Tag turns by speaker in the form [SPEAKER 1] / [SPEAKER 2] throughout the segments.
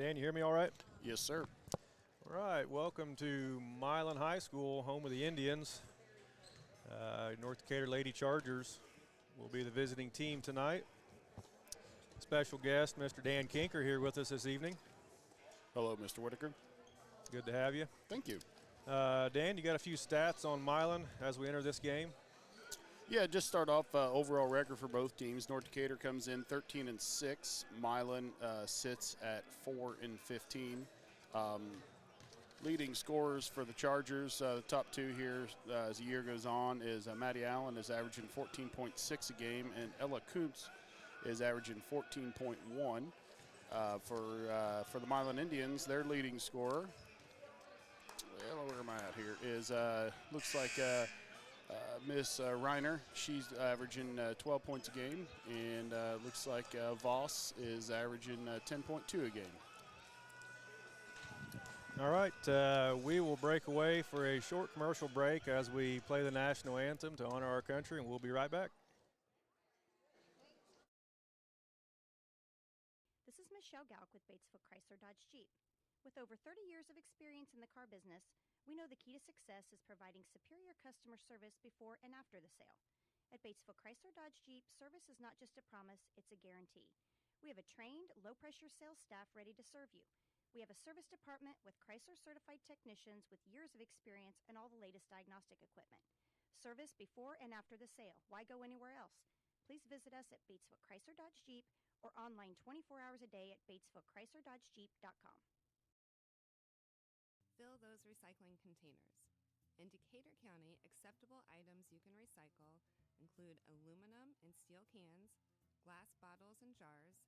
[SPEAKER 1] Dan, you hear me all right?
[SPEAKER 2] Yes, sir.
[SPEAKER 1] All right, welcome to Milan High School, home of the Indians. North Decatur Lady Chargers will be the visiting team tonight. Special guest, Mr. Dan Kinker, here with us this evening.
[SPEAKER 2] Hello, Mr. Whitaker.
[SPEAKER 1] Good to have you.
[SPEAKER 2] Thank you.
[SPEAKER 1] Dan, you got a few stats on Milan as we enter this game?
[SPEAKER 2] Yeah, just start off overall record for both teams. North Decatur comes in 13-6. Milan sits at 4-15. Leading scorers for the Chargers, the top two here as the year goes on is Maddie Allen is averaging 14.6 a game, and Ella Kuntz is averaging 14.1. For the Milan Indians, their leading scorer, well, where am I at here, is looks like Miss Reiner. She's averaging 12 points a game, and looks like Voss is averaging 10.2 a game.
[SPEAKER 1] All right, we will break away for a short commercial break as we play the national anthem to honor our country, and we'll be right back.
[SPEAKER 3] This is Michelle Gauk with Batesville Chrysler Dodge Jeep. With over 30 years of experience in the car business, we know the key to success is providing superior customer service before and after the sale. At Batesville Chrysler Dodge Jeep, service is not just a promise, it's a guarantee. We have a trained, low-pressure sales staff ready to serve you. We have a service department with Chrysler-certified technicians with years of experience and all the latest diagnostic equipment. Service before and after the sale. Why go anywhere else? Please visit us at Batesville Chrysler Dodge Jeep or online 24 hours a day at BatesvilleChryslerDodgeJeep.com.
[SPEAKER 4] Fill those recycling containers. In Decatur County, acceptable items you can recycle include aluminum and steel cans, glass bottles and jars,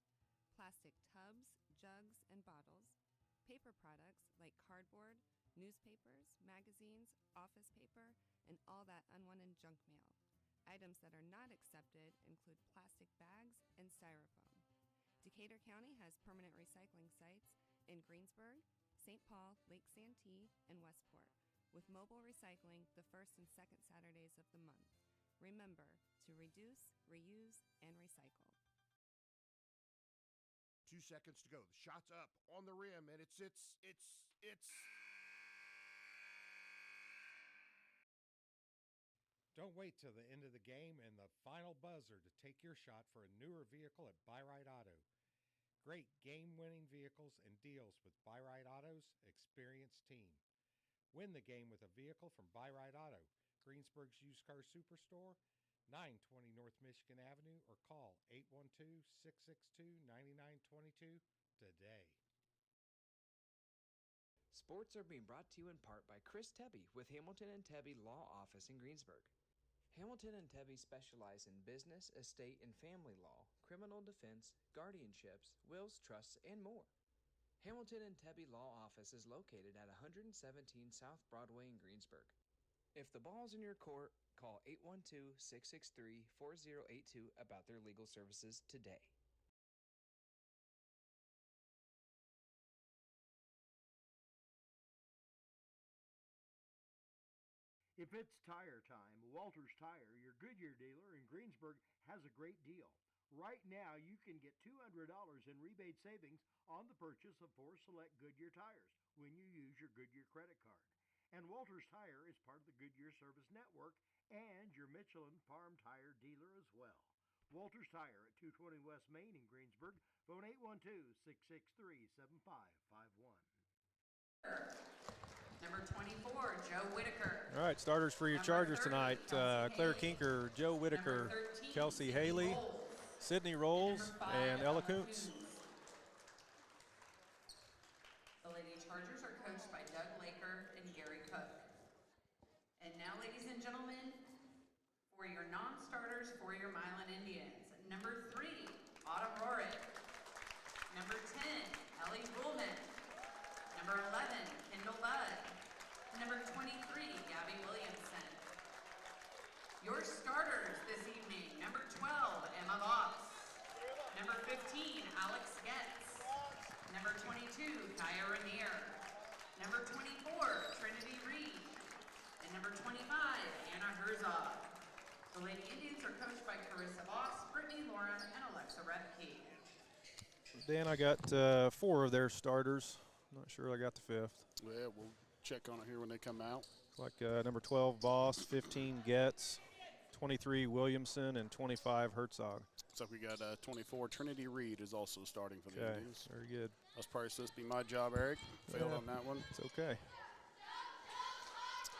[SPEAKER 4] plastic tubs, jugs, and bottles, paper products like cardboard, newspapers, magazines, office paper, and all that unwanted junk mail. Items that are not accepted include plastic bags and styrofoam. Decatur County has permanent recycling sites in Greensburg, St. Paul, Lake Santee, and Westport, with mobile recycling the first and second Saturdays of the month. Remember to reduce, reuse, and recycle.
[SPEAKER 5] 2 seconds to go. The shot's up on the rim, and it's.
[SPEAKER 6] Don't wait till the end of the game and the final buzzer to take your shot for a newer vehicle at Buyride Auto. Great game-winning vehicles and deals with Buyride Auto's experienced team. Win the game with a vehicle from Buyride Auto, Greensburg's used car superstore, 920 North Michigan Avenue, or call 812-662-9922 today.
[SPEAKER 7] Sports are being brought to you in part by Chris Tebby with Hamilton & Tebby Law Office in Greensburg. Hamilton & Tebby specialize in business, estate, and family law, criminal defense, guardianships, wills, trusts, and more. Hamilton & Tebby Law Office is located at 117 South Broadway in Greensburg. If the ball's in your court, call 812-663-4082 about their legal services today.
[SPEAKER 8] If it's tire time, Walters Tire, your Goodyear dealer in Greensburg, has a great deal. Right now, you can get $200 in rebate savings on the purchase of 4 select Goodyear tires when you use your Goodyear credit card. And Walters Tire is part of the Goodyear Service Network and your Michelin Farm Tire dealer as well. Walters Tire at 220 West Main in Greensburg. Phone 812-663-7551.
[SPEAKER 9] Number 24, Joe Whitaker.
[SPEAKER 1] All right, starters for your Chargers tonight. Claire Kinker, Joe Whitaker,
[SPEAKER 9] 13,
[SPEAKER 1] Kelsey Haley, Sydney Rolls, and Ella Kuntz.
[SPEAKER 9] The Lady Chargers are coached by Doug Laker and Gary Cook. And now, ladies and gentlemen, for your non-starters for your Milan Indians. Number 3, Autumn Rorick. Number 10, Ellie Bullman. Number 11, Kendall Budd. Number 23, Gabby Williamson. Your starters this evening, number 12, Emma Voss. Number 15, Alex Getz. Number 22, Kaya Rainier. Number 24, Trinity Reed. And number 25, Anna Herzog. The Lady Indians are coached by Carissa Voss, Brittany Lauren, and Alexa Repke.
[SPEAKER 1] Dan, I got 4 of their starters. Not sure I got the 5th.
[SPEAKER 2] Yeah, we'll check on it here when they come out.
[SPEAKER 1] Like number 12, Voss, 15, Getz, 23, Williamson, and 25, Herzog.
[SPEAKER 2] So we got 24, Trinity Reed is also starting for the
[SPEAKER 1] Okay,
[SPEAKER 2] Indians.
[SPEAKER 1] very good.
[SPEAKER 2] That's probably supposed to be my job, Eric. Failed on that one.
[SPEAKER 1] It's okay.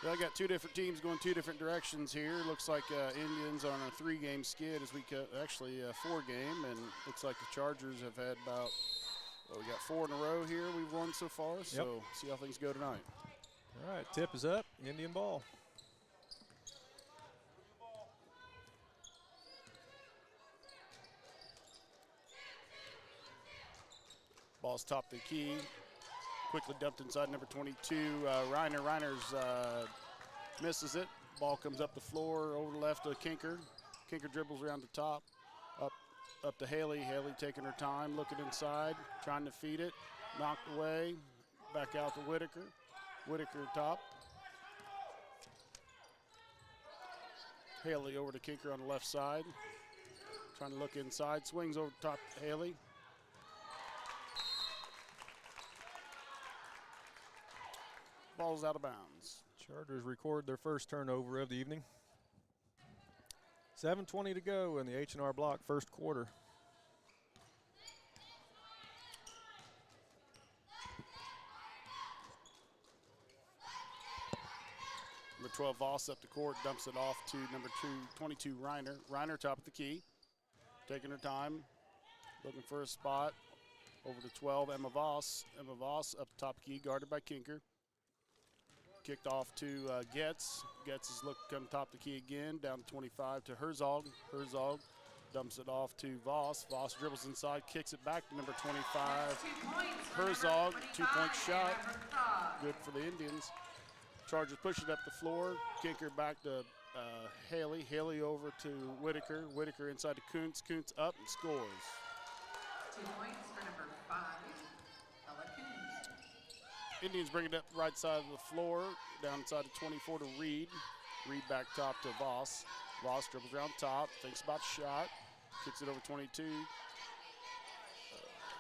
[SPEAKER 2] Well, I got 2 different teams going 2 different directions here. Looks like Indians on a 3-game skid as we actually a 4-game, and looks like the Chargers have had about, well, we got 4 in a row here we've won so far, so see how things go tonight.
[SPEAKER 1] All right, tip is up, Indian ball.
[SPEAKER 2] Ball's top of the key, quickly dumped inside number 22, Reiner. Reiner's misses it. Ball comes up the floor, over the left to Kinker. Kinker dribbles around the top, up to Haley. Haley taking her time, looking inside, trying to feed it. Knocked away, back out to Whitaker. Whitaker top. Haley over to Kinker on the left side. Trying to look inside, swings over the top to Haley. Ball's out of bounds.
[SPEAKER 1] Chargers record their first turnover of the evening. 7:20 to go in the H&R Block first quarter.
[SPEAKER 2] Number 12, Voss up the court, dumps it off to number 22, Reiner. Reiner top of the key, taking her time, looking for a spot. Over to 12, Emma Voss. Emma Voss up top key, guarded by Kinker. Kicked off to Getz. Getz is come top the key again, down to 25 to Herzog. Herzog dumps it off to Voss. Voss dribbles inside, kicks it back to number 25. Herzog, 2-point shot. Good for the Indians. Chargers push it up the floor. Kinker back to Haley. Haley over to Whitaker. Whitaker inside to Kuntz. Kuntz up and scores.
[SPEAKER 9] 2 points for number 5, Ella Coons.
[SPEAKER 2] Indians bring it up the right side of the floor, down inside to 24 to Reed. Reed back top to Voss. Voss dribbles around top, thinks about shot, kicks it over 22.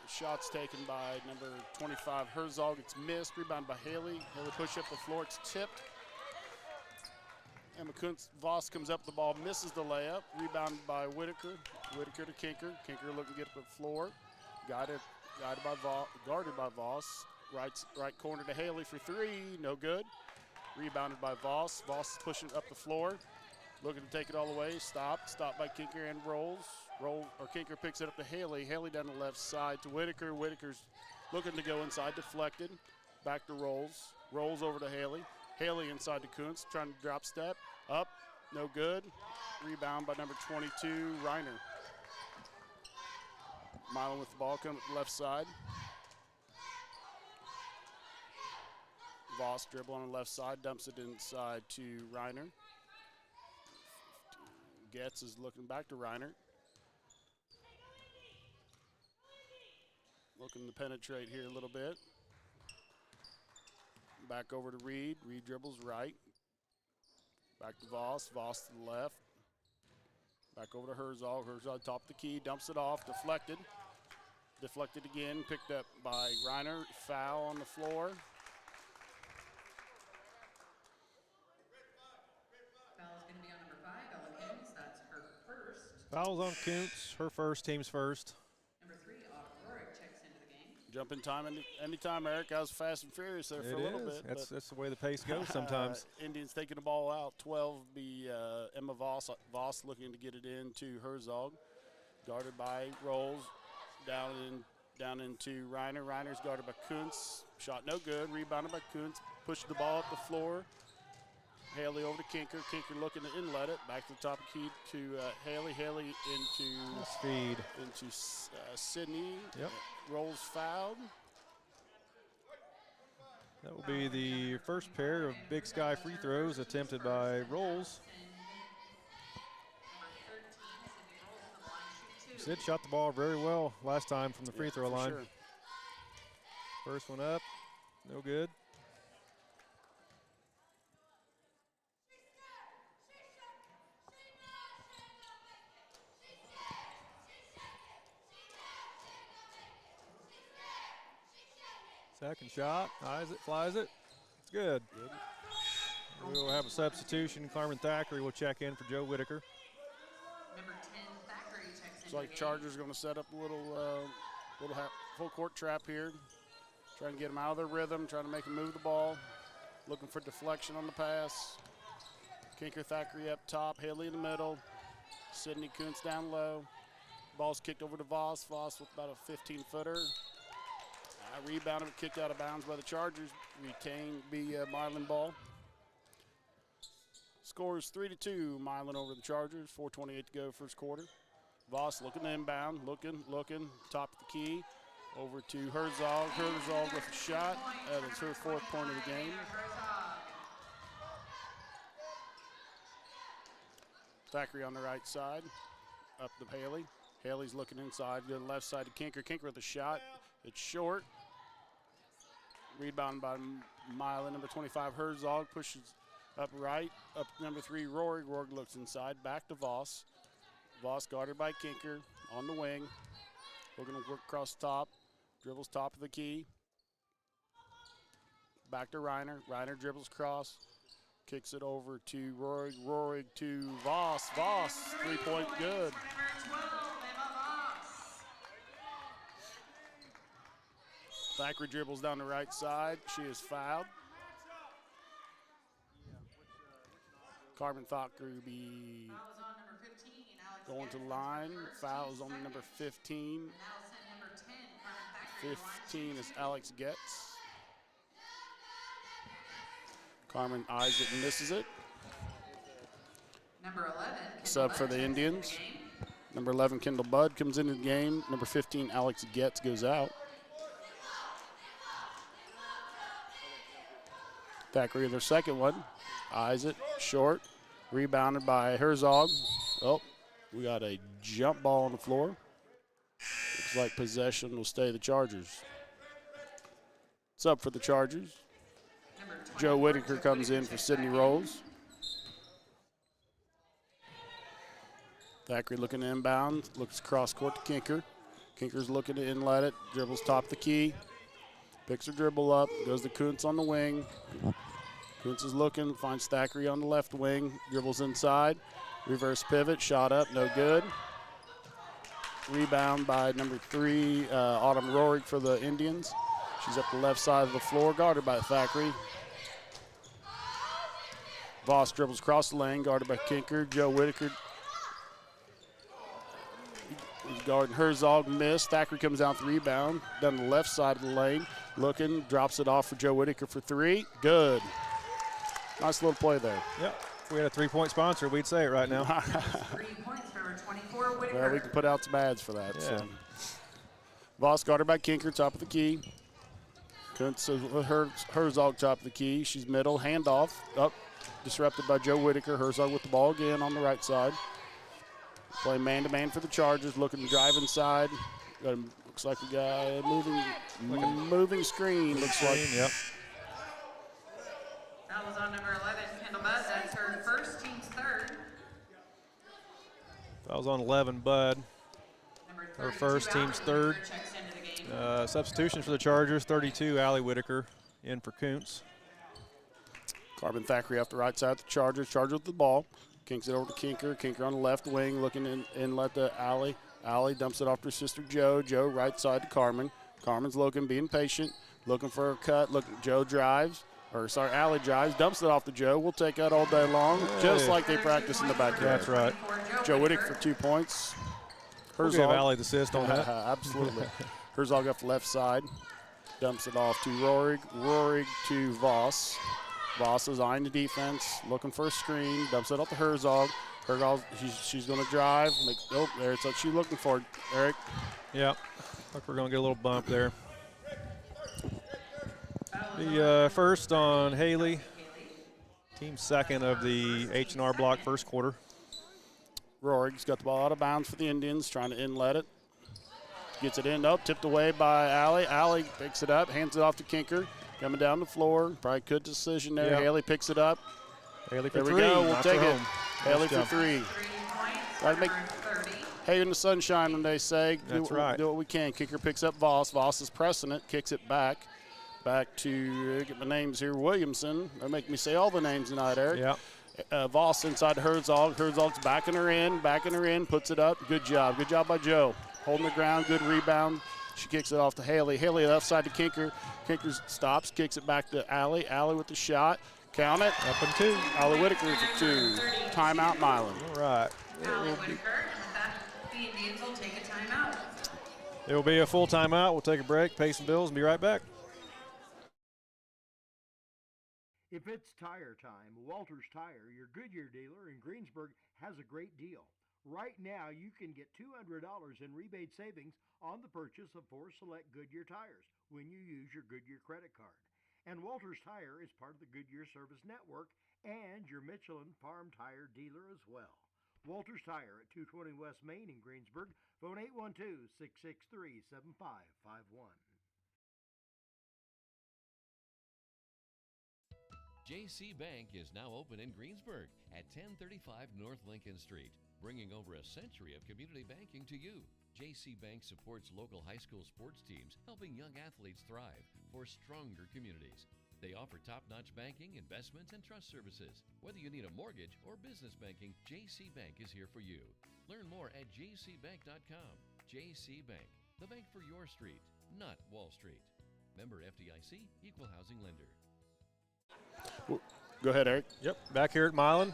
[SPEAKER 2] Shots taken by number 25, Herzog. It's missed, rebound by Haley. Haley push up the floor, it's tipped. Emma Kuntz, Voss comes up the ball, misses the layup, rebounded by Whitaker. Whitaker to Kinker. Kinker looking to get up the floor. Guarded by Voss. Right corner to Haley for 3, no good. Rebounded by Voss. Voss pushing up the floor, looking to take it all the way. Stopped by Kinker and Kinker picks it up to Haley. Haley down the left side to Whitaker. Whitaker's looking to go inside, deflected. Back to Rolls. Rolls over to Haley. Haley inside to Kuntz, trying to drop step. Up, no good. Rebound by number 22, Reiner. Milan with the ball, coming to the left side. Voss dribble on the left side, dumps it inside to Reiner. Getz is looking back to Reiner. Looking to penetrate here a little bit. Back over to Reed. Reed dribbles right. Back to Voss. Voss to the left. Back over to Herzog. Herzog top the key, dumps it off, deflected. Deflected again, picked up by Reiner. Foul on the floor.
[SPEAKER 9] Foul is going to be on number 5, Ella Coons. That's her first.
[SPEAKER 1] Fouls on Kuntz, her first, team's first.
[SPEAKER 9] Number 3, Aurora checks into the game.
[SPEAKER 2] Jump in time anytime, Eric. I was fast and furious there for a little bit.
[SPEAKER 1] That's the way the pace goes sometimes.
[SPEAKER 2] Indians taking the ball out. 12 be Emma Voss. Voss looking to get it into Herzog. Guarded by Rolls. Down into Reiner. Reiner's guarded by Kuntz. Shot no good. Rebounded by Kuntz. Pushed the ball up the floor. Haley over to Kinker. Kinker looking to inlet it. Back to the top of the key to Haley. Haley into Sydney.
[SPEAKER 1] Yep.
[SPEAKER 2] Rolls fouled.
[SPEAKER 1] That will be the first pair of Big Sky free throws attempted by Rolls. Sid shot the ball very well last time from the free throw line.
[SPEAKER 2] Sure.
[SPEAKER 1] First one up, no good. Second shot, eyes it, flies it. It's good. We'll have a substitution. Carmen Thackeray will check in for Joe Whitaker.
[SPEAKER 9] Number 10, Thackeray checks in.
[SPEAKER 2] Looks like Chargers are going to set up a little full court trap here. Trying to get them out of their rhythm, trying to make them move the ball. Looking for deflection on the pass. Kinker Thackeray up top, Haley in the middle. Sydney Kuntz down low. Ball's kicked over to Voss. Voss with about a 15-footer. Rebounded, kicked out of bounds by the Chargers. Retained Milan ball. Scores 3-2, Milan over the Chargers. 4:28 to go first quarter. Voss looking inbound, looking, top of the key. Over to Herzog. Herzog with a shot. That is her 4th point of the game. Thackeray on the right side. Up to Haley. Haley's looking inside. Go to the left side to Kinker. Kinker with a shot. It's short. Rebound by Milan. Number 25, Herzog pushes up right. Up number 3, Rory. Rory looks inside. Back to Voss. Voss guarded by Kinker on the wing. Looking to work across the top. Dribbles top of the key. Back to Reiner. Reiner dribbles across. Kicks it over to Rory. Rory to Voss. Voss, 3-point good. Thackeray dribbles down the right side. She is fouled. Carmen Thackeray will be going to the line. Foul is on number 15. 15 is Alex Getz. Carmen eyes it and misses it.
[SPEAKER 9] Number 11,
[SPEAKER 2] Sub for the Indians. Number 11, Kendall Budd comes into the game. Number 15, Alex Getz goes out. Thackeray, their second one. Eyes it, short. Rebounded by Herzog. Oh, we got a jump ball on the floor. Looks like possession will stay the Chargers. It's up for the Chargers. Joe Whitaker comes in for Sydney Rolls. Thackeray looking to inbound, looks cross court to Kinker. Kinker's looking to inlet it, dribbles top the key. Picks her dribble up, goes to Kuntz on the wing. Kuntz is looking, finds Thackeray on the left wing, dribbles inside. Reverse pivot, shot up, no good. Rebound by number 3, Autumn Rorig for the Indians. She's up the left side of the floor, guarded by Thackeray. Voss dribbles across the lane, guarded by Kinker. Joe Whitaker is guarding Herzog, missed. Thackeray comes down for the rebound, down the left side of the lane. Looking, drops it off for Joe Whitaker for 3. Good. Nice little play there.
[SPEAKER 1] Yep. If we had a 3-point sponsor, we'd say it right now.
[SPEAKER 9] 3 points for number 24, Whitaker.
[SPEAKER 2] Well, we can put out some ads for that.
[SPEAKER 1] Yeah.
[SPEAKER 2] So. Voss guarded by Kinker, top of the key. Kuntz Herzog, top of the key. She's middle, handoff. Up, disrupted by Joe Whitaker. Herzog with the ball again on the right side. Play man-to-man for the Chargers, looking to drive inside. Looks like we got a moving screen, looks like.
[SPEAKER 1] Yep.
[SPEAKER 9] That was on number 11, Kendall Budd. That's her first, team's third.
[SPEAKER 1] That was on 11, Bud. Her first, team's third.
[SPEAKER 9] Checks into the game.
[SPEAKER 1] Substitutions for the Chargers, 32, Allie Whitaker in for Kuntz.
[SPEAKER 2] Carmen Thackeray off the right side of the Chargers. Chargers with the ball. Kinks it over to Kinker. Kinker on the left wing, looking in inlet to Allie. Allie dumps it off to her sister Joe. Joe right side to Carmen. Carmen's looking, being patient, looking for a cut. Look, Joe drives, Allie drives, dumps it off to Joe. We'll take that all day long, just like they practice in the backyard.
[SPEAKER 1] That's right.
[SPEAKER 2] Joe Whitaker for 2 points.
[SPEAKER 1] We'll give Allie the assist on that.
[SPEAKER 2] Absolutely. Herzog off the left side, dumps it off to Rorig. Rorig to Voss. Voss is eyeing the defense, looking for a screen, dumps it off to Herzog. Herzog, she's going to drive. There's what she's looking for, Eric.
[SPEAKER 1] Yep. Look, we're going to get a little bump there. The first on Haley. Team second of the H&R block first quarter.
[SPEAKER 2] Rorig's got the ball out of bounds for the Indians, trying to inlet it. Gets it in, tipped away by Allie. Allie picks it up, hands it off to Kinker. Coming down the floor, probably good decision there. Yep. Haley picks it up.
[SPEAKER 1] Haley for
[SPEAKER 2] there
[SPEAKER 1] 3.
[SPEAKER 2] We go, we'll take it. Haley
[SPEAKER 1] nice
[SPEAKER 2] for
[SPEAKER 1] job.
[SPEAKER 2] 3. Try to make hay in the sunshine when they say.
[SPEAKER 1] That's right.
[SPEAKER 2] Do what we can. Kicker picks up Voss. Voss is pressing it, kicks it back. back to, get my names here, Williamson. They're making me say all the names tonight, Eric.
[SPEAKER 1] Yeah.
[SPEAKER 2] Voss inside to Herzog. Herzog's backing her in, puts it up. Good job by Joe. Holding the ground, good rebound. She kicks it off to Haley. Haley left side to Kinker. Kinker stops, kicks it back to Allie. Allie with the shot. Count it.
[SPEAKER 1] Up and 2.
[SPEAKER 2] Allie Whitaker for 2. Timeout, Milan.
[SPEAKER 1] All right.
[SPEAKER 9] Allie Whitaker, and with that, the Indians will take a timeout.
[SPEAKER 1] It will be a full timeout. We'll take a break, pay some bills, and be right back.
[SPEAKER 8] If it's tire time, Walters Tire, your Goodyear dealer in Greensburg, has a great deal. Right now, you can get $200 in rebate savings on the purchase of 4 select Goodyear tires when you use your Goodyear credit card. And Walters Tire is part of the Goodyear Service Network and your Michelin Farm Tire dealer as well. Walters Tire at 220 West Main in Greensburg. Phone 812-663-7551.
[SPEAKER 10] JC Bank is now open in Greensburg at 1035 North Lincoln Street, bringing over a century of community banking to you. JC Bank supports local high school sports teams, helping young athletes thrive for stronger communities. They offer top-notch banking, investments, and trust services. Whether you need a mortgage or business banking, JC Bank is here for you. Learn more at jcbank.com. JC Bank, the bank for your street, not Wall Street. Member FDIC, Equal Housing Lender.
[SPEAKER 2] Go ahead, Eric.
[SPEAKER 1] Yep, back here at Milan.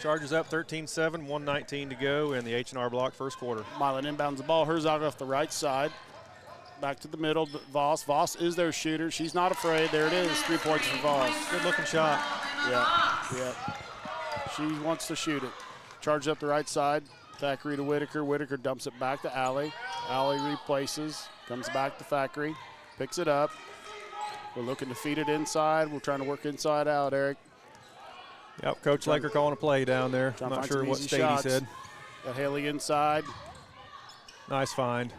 [SPEAKER 1] Chargers up 13-7, 1:19 to go in the H&R Block first quarter.
[SPEAKER 2] Milan inbounds the ball. Herzog off the right side. Back to the middle. Voss. Voss is their shooter. She's not afraid. There it is. 3 points for Voss.
[SPEAKER 1] Good looking shot.
[SPEAKER 2] Yeah. She wants to shoot it. Charges up the right side. Thackeray to Whitaker. Whitaker dumps it back to Allie. Allie replaces. Comes back to Thackeray. Picks it up. We're looking to feed it inside. We're trying to work inside out, Eric.
[SPEAKER 1] Yep, Coach Laker calling a play down there. I'm not sure what state he said.
[SPEAKER 2] Got Haley inside.
[SPEAKER 1] Nice find.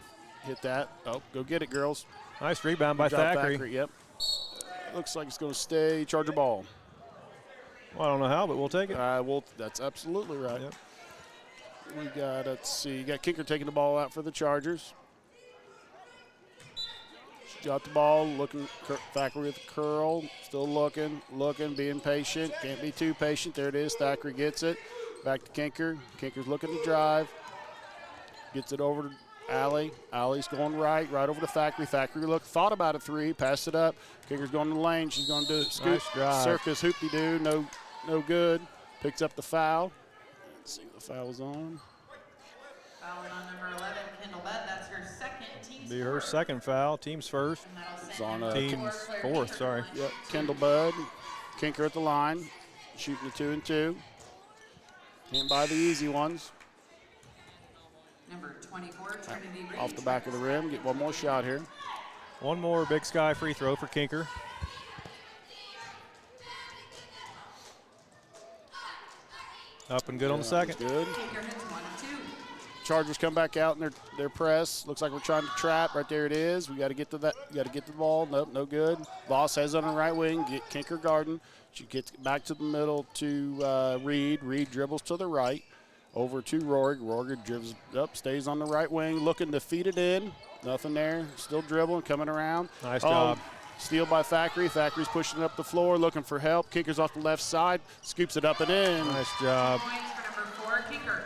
[SPEAKER 2] Hit that. Oh, go get it, girls.
[SPEAKER 1] Nice rebound by Thackeray.
[SPEAKER 2] Yep. Looks like it's going to stay Charger ball.
[SPEAKER 1] Well, I don't know how, but we'll take it.
[SPEAKER 2] That's absolutely right.
[SPEAKER 1] Yep.
[SPEAKER 2] We got, let's see, you got Kinker taking the ball out for the Chargers. Got the ball, looking, Thackeray with the curl, still looking, being patient. Can't be too patient. There it is. Thackeray gets it. Back to Kinker. Kinker's looking to drive. Gets it over to Allie. Allie's going right over to Thackeray. Thackeray thought about a 3, passed it up. Kinker's going to the lane. She's going to do scoop,
[SPEAKER 1] nice drive.
[SPEAKER 2] Circus, hoopty-doo, no good. Picks up the foul. Let's see if the foul's on.
[SPEAKER 9] Foul on number 11, Kendall Bed. That's her second team.
[SPEAKER 1] Be her second foul. Team's first.
[SPEAKER 2] It's on
[SPEAKER 1] team's fourth, sorry.
[SPEAKER 2] Yep, Kendall Bud. Kinker at the line. Shooting the 2 and 2. Can't buy the easy ones.
[SPEAKER 9] Number 24, Trinity Reed.
[SPEAKER 2] Off the back of the rim. Get one more shot here.
[SPEAKER 1] One more Big Sky free throw for Kinker. Up and good on the second.
[SPEAKER 2] Good.
[SPEAKER 9] Kinker hits 1 and 2.
[SPEAKER 2] Chargers come back out in their press. Looks like we're trying to trap. Right there it is. We got to get to that. Got to get to the ball. Nope, no good. Voss has it on the right wing. Get Kinker Garden. She gets back to the middle to Reed. Reed dribbles to the right. Over to Rorig. Rorig dribbles up, stays on the right wing, looking to feed it in. Nothing there. Still dribbling, coming around.
[SPEAKER 1] Nice job.
[SPEAKER 2] Steal by Thackeray. Thackeray's pushing it up the floor, looking for help. Kinker's off the left side, scoops it up and in.
[SPEAKER 1] Nice job.
[SPEAKER 9] Points for number 4, Kinker.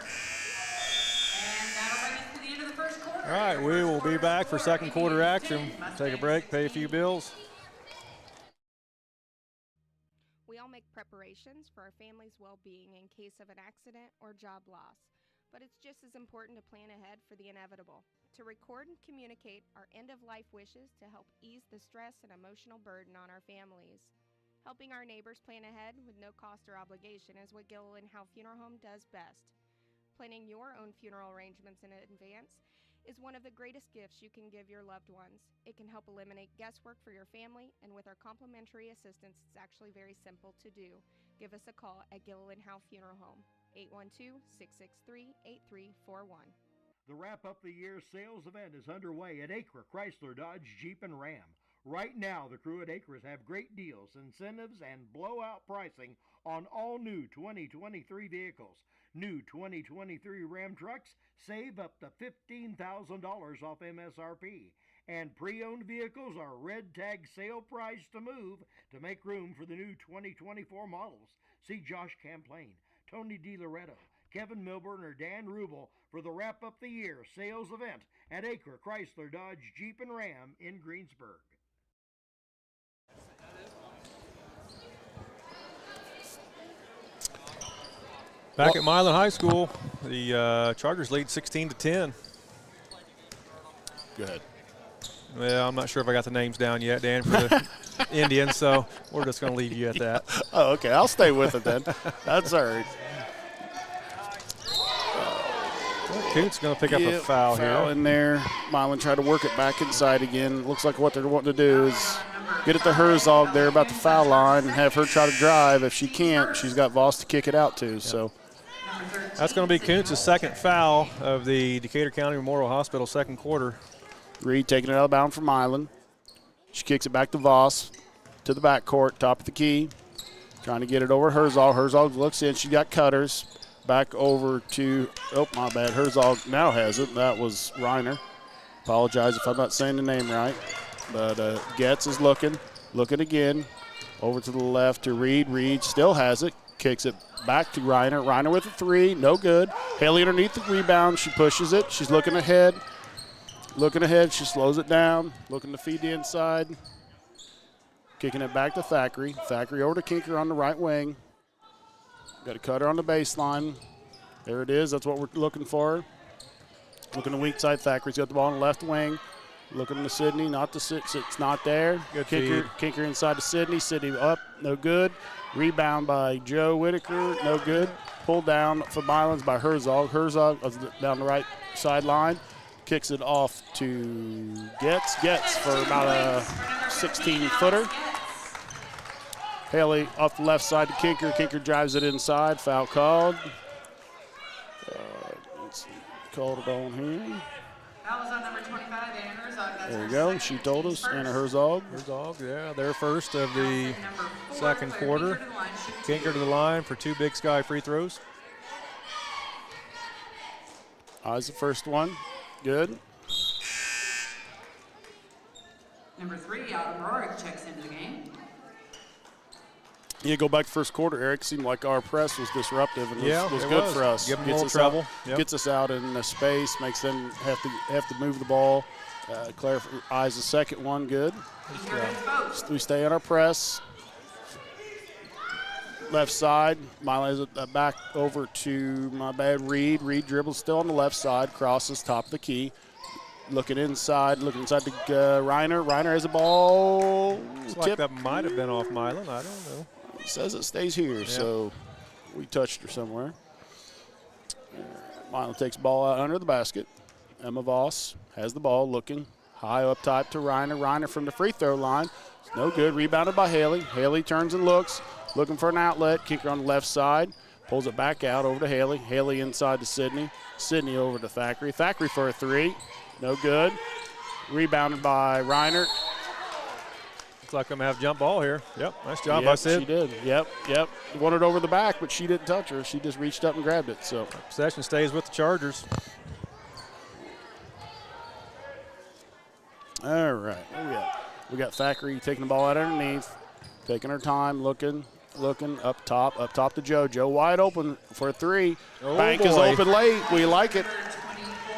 [SPEAKER 9] And that'll bring us to the end of the first quarter.
[SPEAKER 1] All right, we will be back for second quarter action. Take a break, pay a few bills.
[SPEAKER 11] We all make preparations for our family's well-being in case of an accident or job loss, but it's just as important to plan ahead for the inevitable, to record and communicate our end-of-life wishes to help ease the stress and emotional burden on our families. Helping our neighbors plan ahead with no cost or obligation is what Gilliland Howe Funeral Home does best. Planning your own funeral arrangements in advance is one of the greatest gifts you can give your loved ones. It can help eliminate guesswork for your family, and with our complimentary assistance, it's actually very simple to do. Give us a call at Gilliland Howe Funeral Home, 812-663-8341.
[SPEAKER 8] The wrap-up the year sales event is underway at Acra Chrysler Dodge Jeep and Ram. Right now, the crew at Acres have great deals, incentives, and blowout pricing on all new 2023 vehicles. New 2023 Ram trucks save up to $15,000 off MSRP. And pre-owned vehicles are red tag sale price to move to make room for the new 2024 models. See Josh Camplain, Tony DiLoretto, Kevin Milburn, or Dan Rubel for the Wrap Up the Year sales event at Acre Chrysler Dodge Jeep and Ram in Greensburg.
[SPEAKER 1] Back at Milan High School, the Chargers lead 16-10.
[SPEAKER 2] Good.
[SPEAKER 1] Well, I'm not sure if I got the names down yet, Dan, for the Indians, so we're just going to leave you at that.
[SPEAKER 2] Oh, okay. I'll stay with it then. That's all right.
[SPEAKER 1] Coont's going to pick up a foul here.
[SPEAKER 2] In there. Milan tried to work it back inside again. Looks like what they're wanting to do is get it to Herzog there about the foul line and have her try to drive. If she can't, she's got Voss to kick it out to. So
[SPEAKER 1] that's going to be Koontz's second foul of the Decatur County Memorial Hospital second quarter.
[SPEAKER 2] Reed taking it out of bounds from Milan. She kicks it back to Voss to the backcourt, top of the key. Trying to get it over Herzog. Herzog looks in. She got cutters. Back over to, oh, my bad. Herzog now has it. That was Reiner. Apologize if I'm not saying the name right. But Getz is looking again. Over to the left to Reed. Reed still has it. Kicks it back to Reiner. Reiner with a three. No good. Haley underneath the rebound. She pushes it. She's looking ahead. She slows it down. Looking to feed the inside. Kicking it back to Thackeray. Thackeray over to Kinker on the right wing. Got a cutter on the baseline. There it is. That's what we're looking for. Looking to weak side. Thackeray's got the ball on the left wing. Looking to Sydney. Not to sit. It's not there.
[SPEAKER 1] Good
[SPEAKER 2] Kinker inside to Sydney. Sydney up. No good. Rebound by Joe Whitaker. No good. Pulled down for Milans by Herzog. Herzog down the right sideline. Kicks it off to Getz. Getz for about a 16-footer. Haley off the left side to Kinker. Kinker drives it inside. Foul called. Let's see. Called it on here.
[SPEAKER 9] That was on number 25, Anna Herzog.
[SPEAKER 2] There we go. She told us. Anna Herzog.
[SPEAKER 1] Herzog, yeah, their first of the second quarter. Kinker to the line for two Big Sky free throws.
[SPEAKER 2] Eyes the first one. Good.
[SPEAKER 9] Number 3, Autumn Rorick checks into the game.
[SPEAKER 2] Yeah, go back to first quarter, Eric. Seemed like our press was disruptive and was good for us.
[SPEAKER 1] Give them a little trouble.
[SPEAKER 2] Gets us out in the space, makes them have to move the ball. Claire eyes the second one, good. We stay on our press. Left side, Miley has it back over to, my bad, Reed. Reed dribbles still on the left side, crosses top of the key. Looking inside to Reiner. Reiner has a ball.
[SPEAKER 1] Looks like that might have been off Milan. I don't know.
[SPEAKER 2] It says it stays here, so we touched her somewhere. Milan takes ball out under the basket. Emma Voss has the ball, looking high up top to Reiner. Reiner from the free throw line. It's no good. Rebounded by Haley. Haley turns and looks. Looking for an outlet. Kicker on the left side. Pulls it back out over to Haley. Haley inside to Sydney. Sydney over to Thackeray. Thackeray for a three. No good. Rebounded by Reiner.
[SPEAKER 1] Looks like I'm going to have jump ball here. Yep, nice job by Sid.
[SPEAKER 2] She did. Yep. Wanted over the back, but she didn't touch her. She just reached up and grabbed it. So
[SPEAKER 1] possession stays with the Chargers.
[SPEAKER 2] All right. We got Thackeray taking the ball out underneath. Taking her time, looking up top to Joe. Joe wide open for a three.
[SPEAKER 1] Oh,
[SPEAKER 2] Bank
[SPEAKER 1] boy.
[SPEAKER 2] is open late. We like it.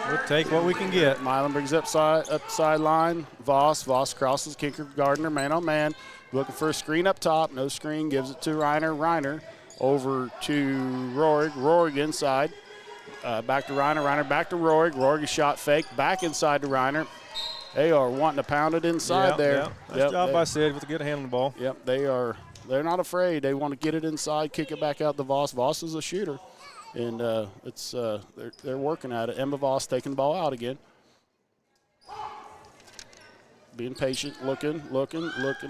[SPEAKER 1] We'll take what we can get.
[SPEAKER 2] Milan brings up sideline. Voss crosses Kinker Gardner, man on man. Looking for a screen up top. No screen. Gives it to Reiner. Reiner over to Rorig. Rorig inside. Back to Reiner. Reiner back to Rorig. Rorig is shot fake. Back inside to Reiner. They are wanting to pound it inside there.
[SPEAKER 1] Nice job by Sid with a good hand on the ball.
[SPEAKER 2] Yep, they're not afraid. They want to get it inside, kick it back out to Voss. Voss is a shooter, and they're working at it. Emma Voss taking the ball out again. Being patient, looking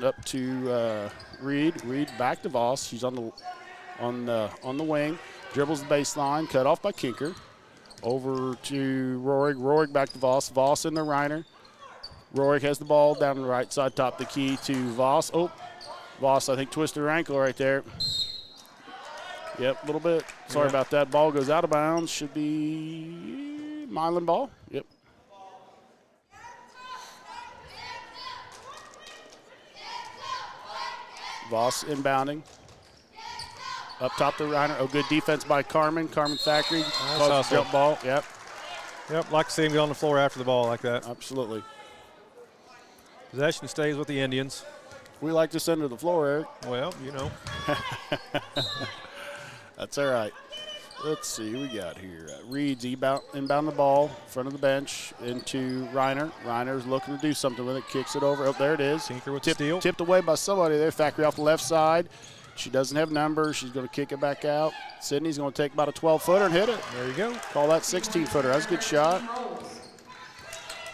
[SPEAKER 2] up to Reed. Reed back to Voss. She's on the wing. Dribbles the baseline, cut off by Kinker. Over to Rorig. Rorig back to Voss. Voss in the Reiner. Rorig has the ball down the right side, top the key to Voss. Oh, Voss, I think, twisted her ankle right there. Yep, a little bit. Sorry about that. Ball goes out of bounds. Should be Milan ball. Yep. Voss inbounding. Up top to Reiner. Oh, good defense by Carmen. Carmen Thackeray. Close jump ball. Yep.
[SPEAKER 1] Yep, like to see him get on the floor after the ball like that.
[SPEAKER 2] Absolutely.
[SPEAKER 1] Possession stays with the Indians.
[SPEAKER 2] We like to send to the floor, Eric.
[SPEAKER 1] Well, you know.
[SPEAKER 2] That's all right. Let's see who we got here. Reed's inbound the ball, front of the bench, into Reiner. Reiner's looking to do something with it, kicks it over. Oh, there it is.
[SPEAKER 1] Tinker with the steal.
[SPEAKER 2] Tipped away by somebody there. Thackeray off the left side. She doesn't have numbers. She's going to kick it back out. Sydney's going to take about a 12-footer and hit it.
[SPEAKER 1] There you go.
[SPEAKER 2] Call that 16-footer. That's a good shot.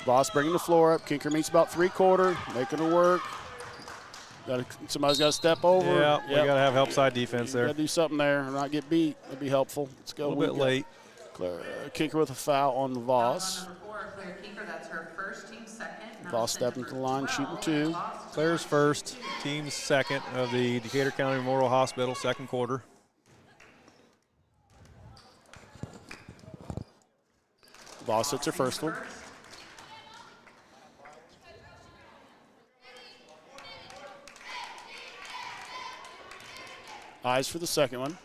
[SPEAKER 2] Voss bringing the floor up. Kinker meets about three-quarter, making her work. Somebody's got to step over.
[SPEAKER 1] Yeah, we got to have help side defense there.
[SPEAKER 2] Got to do something there and not get beat. That'd be helpful. Let's go.
[SPEAKER 1] A little bit late.
[SPEAKER 2] Kinker with a foul on Voss.
[SPEAKER 9] Number 4, Claire Kinker, that's her first, team second.
[SPEAKER 2] Voss stepping to the line, shooting 2.
[SPEAKER 1] Claire's first, team's second of the Decatur County Memorial Hospital second quarter.
[SPEAKER 2] Voss hits her first one. Eyes for the second one.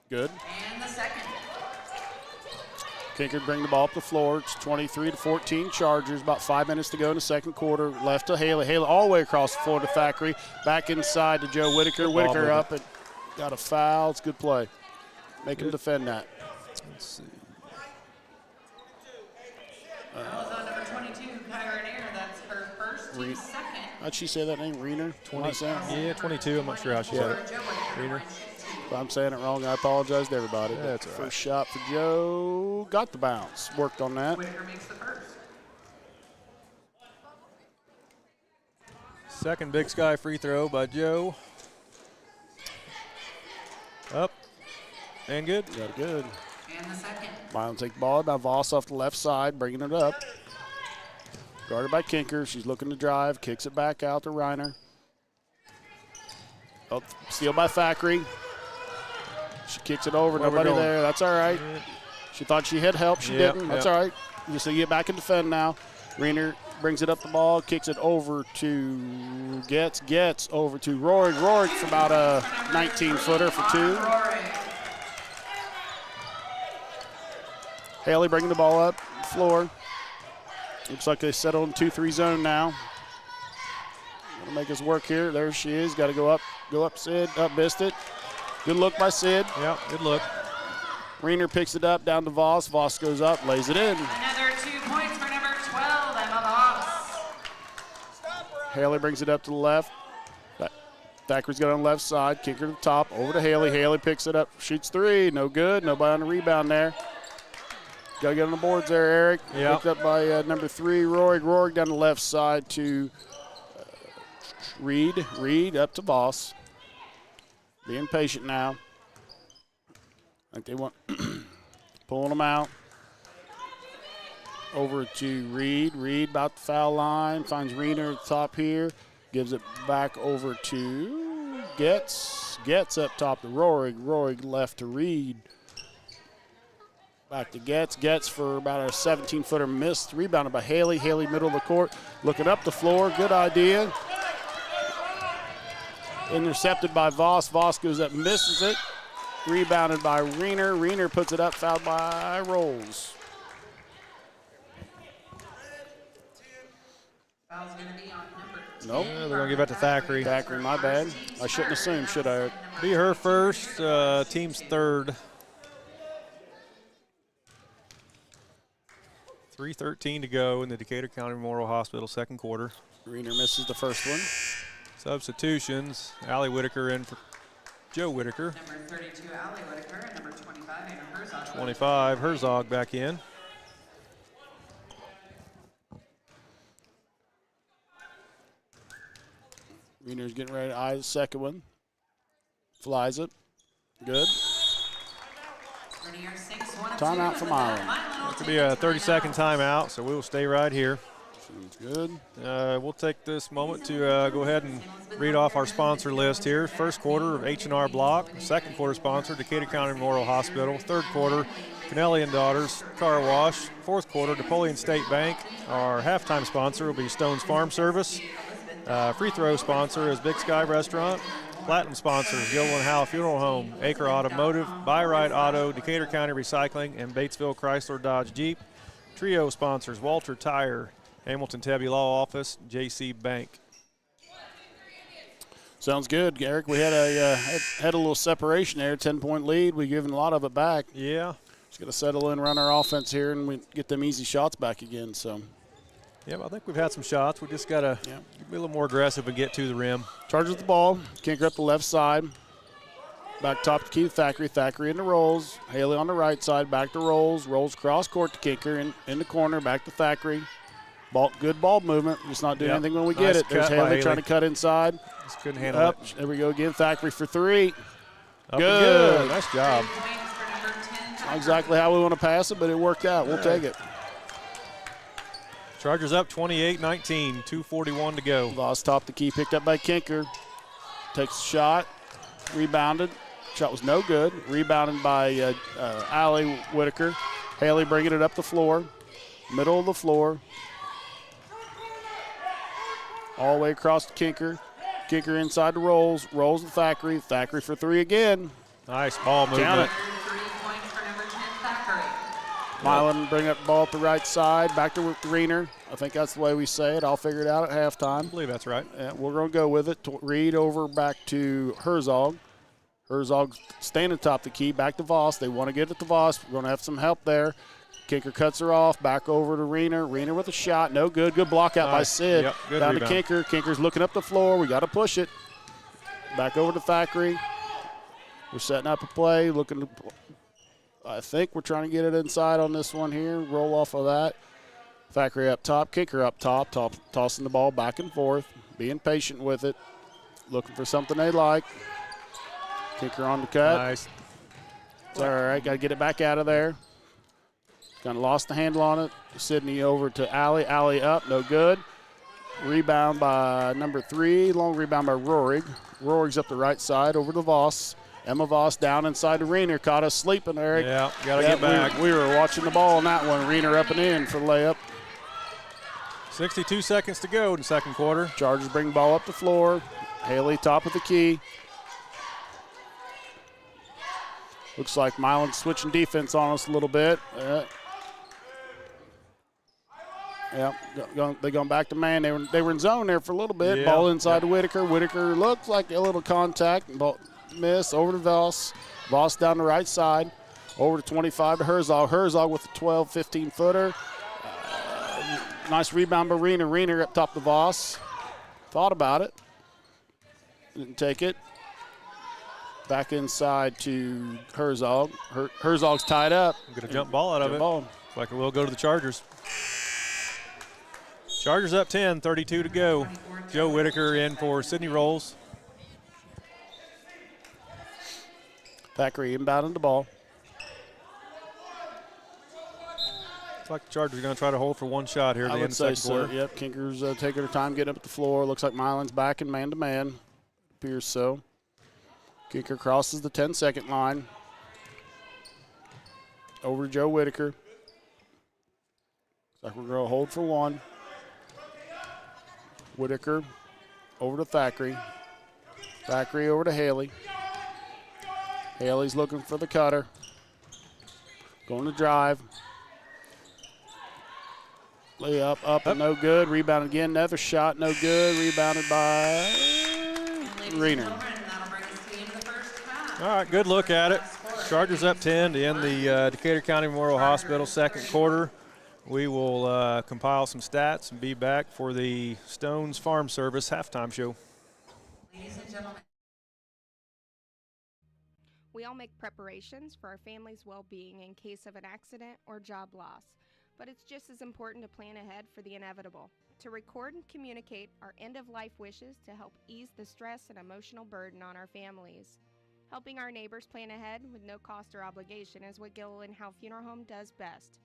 [SPEAKER 2] Good.
[SPEAKER 9] And the second.
[SPEAKER 2] Kinker bring the ball up the floor. It's 23-14 Chargers. About 5 minutes to go in the second quarter. Left to Haley. Haley all the way across the floor to Thackeray. Back inside to Joe Whitaker. Whitaker up and got a foul. It's a good play. Make him defend that.
[SPEAKER 1] Let's see.
[SPEAKER 9] On number 22, Kyra Nair, that's her first, team second.
[SPEAKER 2] How'd she say that name? Reiner? 20
[SPEAKER 1] Yeah, 22. I'm not sure how she said it. Reiner.
[SPEAKER 2] If I'm saying it wrong, I apologize to everybody.
[SPEAKER 1] That's all right.
[SPEAKER 2] First shot for Joe. Got the bounce. Worked on that.
[SPEAKER 9] Whitaker makes the first.
[SPEAKER 1] Second Big Sky free throw by Joe. Up. And good.
[SPEAKER 2] Got it good.
[SPEAKER 9] And the second.
[SPEAKER 2] Milan take the ball by Voss off the left side, bringing it up. Guarded by Kinker. She's looking to drive. Kicks it back out to Reiner. Oh, steal by Thackeray. She kicks it over. Nobody there. That's all right. She thought she had help. She didn't. That's all right. Just to get back and defend now. Reiner brings it up the ball, kicks it over to Gets over to Rorig. Rorig for about a 19-footer for 2. Haley bringing the ball up the floor. Looks like they settle in 2-3 zone now. Gonna make us work here. There she is. Got to go up, Sid. Up, missed it. Good look by Sid.
[SPEAKER 1] Yeah, good look.
[SPEAKER 2] Reiner picks it up, down to Voss. Voss goes up, lays it in.
[SPEAKER 9] Another 2 points for number 12, Emma Voss.
[SPEAKER 2] Haley brings it up to the left. Thackeray's got it on the left side. Kicker to the top, over to Haley. Haley picks it up, shoots 3. No good. Nobody on the rebound there. Got to get on the boards there, Eric.
[SPEAKER 1] Yep.
[SPEAKER 2] Picked up by number 3, Rorig. Rorig down the left side to Reed. Reed up to Voss. Being patient now. I think they want pulling them out. Over to Reed. Reed about the foul line. Finds Reiner at the top here. Gives it back over to Gets. Gets up top to Rorig. Rorig left to Reed. Back to Gets. Gets for about a 17-footer missed. Rebounded by Haley. Haley middle of the court. Looking up the floor. Good idea. Intercepted by Voss. Voss goes up, misses it. Rebounded by Reiner. Reiner puts it up, fouled by Rolls.
[SPEAKER 9] Foul's going to be on number 2.
[SPEAKER 2] Nope.
[SPEAKER 1] Yeah, they're going to give it to Thackeray.
[SPEAKER 2] Thackeray, my bad. I shouldn't assume, should I?
[SPEAKER 1] Be her first, team's third. 3:13 to go in the Decatur County Memorial Hospital second quarter.
[SPEAKER 2] Reiner misses the first one.
[SPEAKER 1] Substitutions, Allie Whitaker in for Joe Whitaker.
[SPEAKER 9] Number 32, Allie Whitaker, and number 25, Anna Herzog.
[SPEAKER 1] 25, Herzog back in.
[SPEAKER 2] Reiner's getting ready to eye the second one. Flies it. Good. Timeout for Milan.
[SPEAKER 1] It could be a 30-second timeout, so we will stay right here.
[SPEAKER 2] Sounds good.
[SPEAKER 1] We'll take this moment to go ahead and read off our sponsor list here. First quarter of H&R Block. Second quarter sponsor, Decatur County Memorial Hospital. Third quarter, Kennelly and Daughters Car Wash. Fourth quarter, Napoleon State Bank. Our halftime sponsor will be Stone's Farm Service. Free throw sponsor is Big Sky Restaurant. Platinum sponsors, Gilliland Howe Funeral Home, Acre Automotive, Buy Right Auto, Decatur County Recycling, and Batesville Chrysler Dodge Jeep. Trio sponsors, Walter Tire, Hamilton Tebby Law Office, JC Bank.
[SPEAKER 2] Sounds good, Eric. We had a little separation there, 10-point lead. We've given a lot of it back.
[SPEAKER 1] Yeah.
[SPEAKER 2] Just got to settle in, run our offense here, and we get them easy shots back again. So.
[SPEAKER 1] Yeah, I think we've had some shots. We just got to be a little more aggressive and get to the rim.
[SPEAKER 2] Chargers the ball. Kinker up the left side. Back top to Keith Thackeray. Thackeray into Rolls. Haley on the right side. Back to Rolls. Rolls cross court to Kinker in the corner. Back to Thackeray. Good ball movement. Just not doing anything when we get it. There's Haley trying to cut inside.
[SPEAKER 1] Just couldn't handle it.
[SPEAKER 2] There we go again. Thackeray for three.
[SPEAKER 1] Good. Nice job.
[SPEAKER 2] Not exactly how we want to pass it, but it worked out. We'll take it.
[SPEAKER 1] Chargers up 28-19, 2:41 to go.
[SPEAKER 2] Lost top the key, picked up by Kinker. Takes a shot, rebounded. Shot was no good. Rebounded by Allie Whitaker. Haley bringing it up the floor, middle of the floor. All the way across to Kinker. Kinker inside the Rolls. Rolls to Thackeray. Thackeray for three again.
[SPEAKER 1] Nice ball movement.
[SPEAKER 2] Count it. Milan bring up the ball up the right side, back to Reener. I think that's the way we say it. I'll figure it out at halftime.
[SPEAKER 1] I believe that's right.
[SPEAKER 2] We're going to go with it. Reed over back to Herzog. Herzog standing top the key, back to Voss. They want to get it to Voss. We're going to have some help there. Kinker cuts her off, back over to Reener. Reener with a shot, no good. Good block out by Sid.
[SPEAKER 1] Yep, good
[SPEAKER 2] down
[SPEAKER 1] rebound.
[SPEAKER 2] to Kinker. Kinker's looking up the floor. We got to push it. Back over to Thackeray. We're setting up a play, looking to I think we're trying to get it inside on this one here. Roll off of that. Thackeray up top, Kinker up top, tossing the ball back and forth, being patient with it, looking for something they like. Kinker on the cut.
[SPEAKER 1] Nice.
[SPEAKER 2] It's all right, got to get it back out of there. Kind of lost the handle on it. Sydney over to Allie. Allie up, no good. Rebound by number 3, long rebound by Rorig. Rorig's up the right side over to Voss. Emma Voss down inside to Reener. Caught us sleeping, Eric.
[SPEAKER 1] Yeah, got to get back.
[SPEAKER 2] We were watching the ball on that one. Reener up and in for the layup.
[SPEAKER 1] 62 seconds to go in the second quarter.
[SPEAKER 2] Chargers bring the ball up the floor. Haley top of the key. Looks like Milan's switching defense on us a little bit. They gone back to man. They were in zone there for a little bit. Ball inside to Whitaker. Whitaker looked like a little contact. Ball miss over to Voss. Voss down the right side. Over to 25 to Herzog. Herzog with a 12, 15-footer. Nice rebound by Reener. Reener up top to Voss. Thought about it. Didn't take it. Back inside to Herzog. Herzog's tied up.
[SPEAKER 1] Get a jump ball out of it. Looks like it will go to the Chargers. Chargers up 10, 32 to go. Joe Whitaker in for Sydney Rolls.
[SPEAKER 2] Thackeray inbounding the ball.
[SPEAKER 1] Looks like the Chargers are going to try to hold for one shot here at the end of the second quarter.
[SPEAKER 2] Yep, Kinker's taking her time getting up the floor. Looks like Milan's back in man-to-man. Appears so. Kinker crosses the 10-second line. Over to Joe Whitaker. Looks like we're going to hold for one. Whitaker over to Thackeray. Thackeray over to Haley. Haley's looking for the cutter. Going to drive. Layup up and no good. Rebound again. Another shot, no good. Rebounded by Reener.
[SPEAKER 1] All right, good look at it. Chargers up 10 to end the Decatur County Memorial Hospital second quarter. We will compile some stats and be back for the Stones Farm Service halftime show.
[SPEAKER 9] Ladies and gentlemen.
[SPEAKER 11] We all make preparations for our family's well-being in case of an accident or job loss, but it's just as important to plan ahead for the inevitable, to record and communicate our end-of-life wishes to help ease the stress and emotional burden on our families. Helping our neighbors plan ahead with no cost or obligation is what Gilliland Howe Funeral Home does best.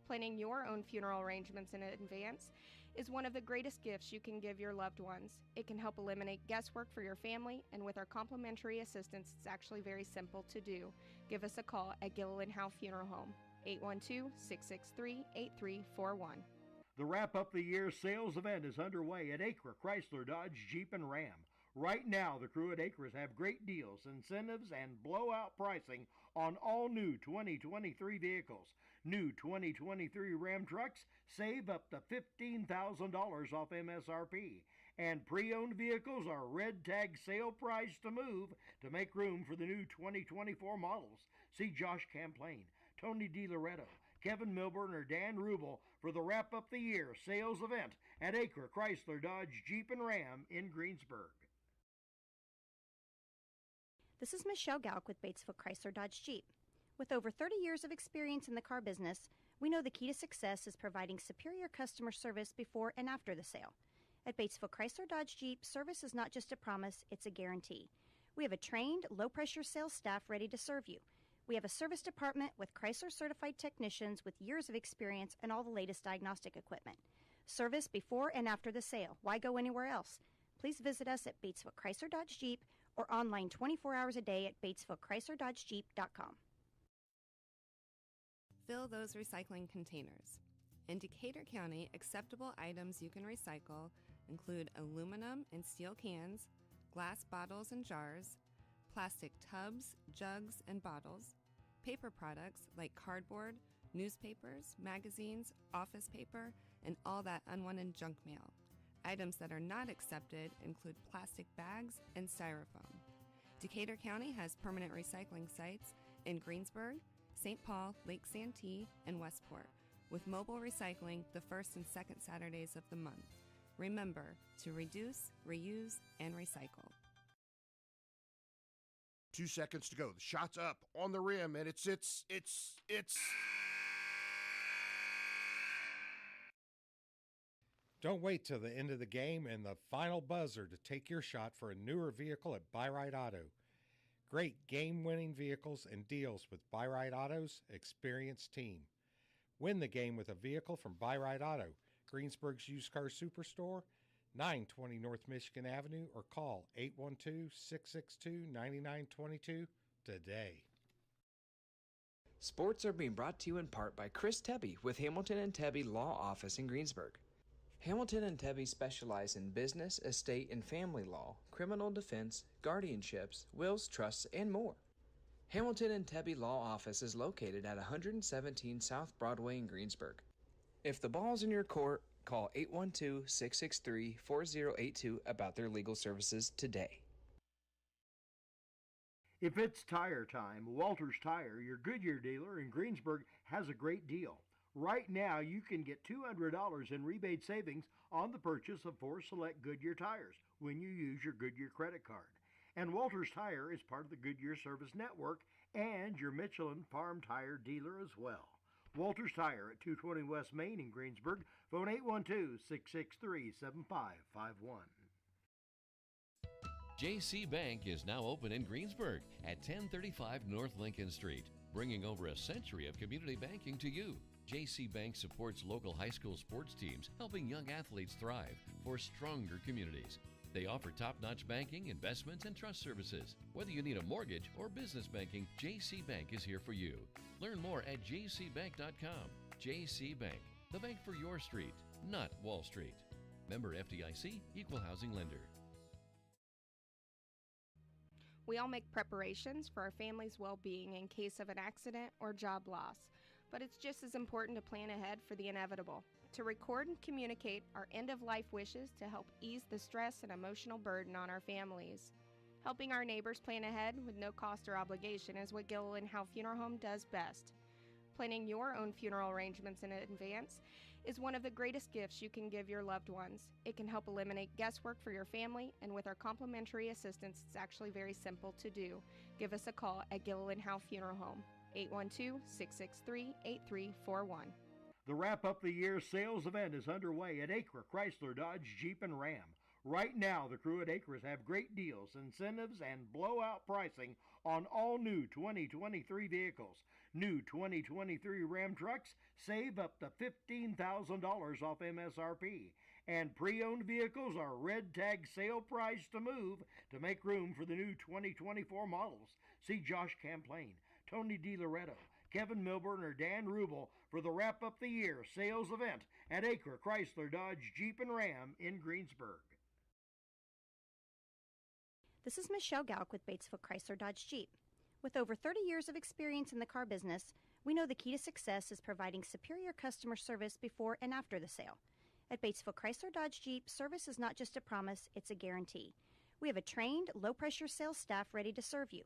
[SPEAKER 11] Planning your own funeral arrangements in advance is one of the greatest gifts you can give your loved ones. It can help eliminate guesswork for your family, and with our complimentary assistance, it's actually very simple to do. Give us a call at Gilliland Howe Funeral Home, 812-663-8341.
[SPEAKER 8] The Wrap Up the Year sales event is underway at Acre Chrysler Dodge Jeep and Ram. Right now, the crew at Acres have great deals, incentives, and blowout pricing on all new 2023 vehicles. New 2023 Ram trucks save up to $15,000 off MSRP. And pre-owned vehicles are red tag sale price to move to make room for the new 2024 models. See Josh Camplain, Tony DiLoretto, Kevin Milburn, or Dan Rubel for the Wrap Up the Year sales event at Acre Chrysler Dodge Jeep and Ram in Greensburg.
[SPEAKER 3] This is Michelle Gauk with Batesville Chrysler Dodge Jeep. With over 30 years of experience in the car business, we know the key to success is providing superior customer service before and after the sale. At Batesville Chrysler Dodge Jeep, service is not just a promise, it's a guarantee. We have a trained, low-pressure sales staff ready to serve you. We have a service department with Chrysler-certified technicians with years of experience and all the latest diagnostic equipment. Service before and after the sale. Why go anywhere else? Please visit us at Batesville Chrysler Dodge Jeep or online 24 hours a day at BatesvilleChryslerDodgeJeep.com.
[SPEAKER 4] Fill those recycling containers. In Decatur County, acceptable items you can recycle include aluminum and steel cans, glass bottles and jars, plastic tubs, jugs, and bottles, paper products like cardboard, newspapers, magazines, office paper, and all that unwanted junk mail. Items that are not accepted include plastic bags and styrofoam. Decatur County has permanent recycling sites in Greensburg, St. Paul, Lake Santee, and Westport, with mobile recycling the first and second Saturdays of the month. Remember to reduce, reuse, and recycle.
[SPEAKER 5] 2 seconds to go. The shot's up on the rim, and it's.
[SPEAKER 6] Don't wait till the end of the game and the final buzzer to take your shot for a newer vehicle at Buy-Right Auto. Great game-winning vehicles and deals with Buy-Right Auto's experienced team. Win the game with a vehicle from Buy-Right Auto, Greensburg's used car superstore, 920 North Michigan Avenue, or call 812-662-9922 today.
[SPEAKER 7] Sports are being brought to you in part by Chris Tebby with Hamilton and Tebby Law Office in Greensburg. Hamilton and Tebby specialize in business, estate, and family law, criminal defense, guardianships, wills, trusts, and more. Hamilton and Tebby Law Office is located at 117 South Broadway in Greensburg. If the ball's in your court, call 812-663-4082 about their legal services today.
[SPEAKER 8] If it's tire time, Walters Tire, your Goodyear dealer in Greensburg, has a great deal. Right now, you can get $200 in rebate savings on the purchase of 4 select Goodyear tires when you use your Goodyear credit card. And Walters Tire is part of the Goodyear Service Network and your Michelin Farm Tire dealer as well. Walters Tire at 220 West Main in Greensburg. Phone 812-663-7551.
[SPEAKER 10] JC Bank is now open in Greensburg at 1035 North Lincoln Street, bringing over a century of community banking to you. JC Bank supports local high school sports teams, helping young athletes thrive for stronger communities. They offer top-notch banking, investments, and trust services. Whether you need a mortgage or business banking, JC Bank is here for you. Learn more at jcbank.com. JC Bank, the bank for your street, not Wall Street. Member FDIC, Equal Housing Lender.
[SPEAKER 11] We all make preparations for our family's well-being in case of an accident or job loss, but it's just as important to plan ahead for the inevitable, to record and communicate our end-of-life wishes to help ease the stress and emotional burden on our families. Helping our neighbors plan ahead with no cost or obligation is what Gilliland Howe Funeral Home does best. Planning your own funeral arrangements in advance is one of the greatest gifts you can give your loved ones. It can help eliminate guesswork for your family, and with our complimentary assistance, it's actually very simple to do. Give us a call at Gilliland Howe Funeral Home, 812-663-8341.
[SPEAKER 8] The Wrap Up the Year sales event is underway at Acre Chrysler Dodge Jeep and Ram. Right now, the crew at Acres have great deals, incentives, and blowout pricing on all new 2023 vehicles. New 2023 Ram trucks save up to $15,000 off MSRP. And pre-owned vehicles are red tag sale price to move to make room for the new 2024 models. See Josh Camplain, Tony DiLoretto, Kevin Milburn or Dan Rubel for the Wrap Up the Year sales event at Acre Chrysler Dodge Jeep and Ram in Greensburg.
[SPEAKER 3] This is Michelle Galk with Batesville Chrysler Dodge Jeep. With over 30 years of experience in the car business, we know the key to success is providing superior customer service before and after the sale. At Batesville Chrysler Dodge Jeep, service is not just a promise, it's a guarantee. We have a trained, low-pressure sales staff ready to serve you.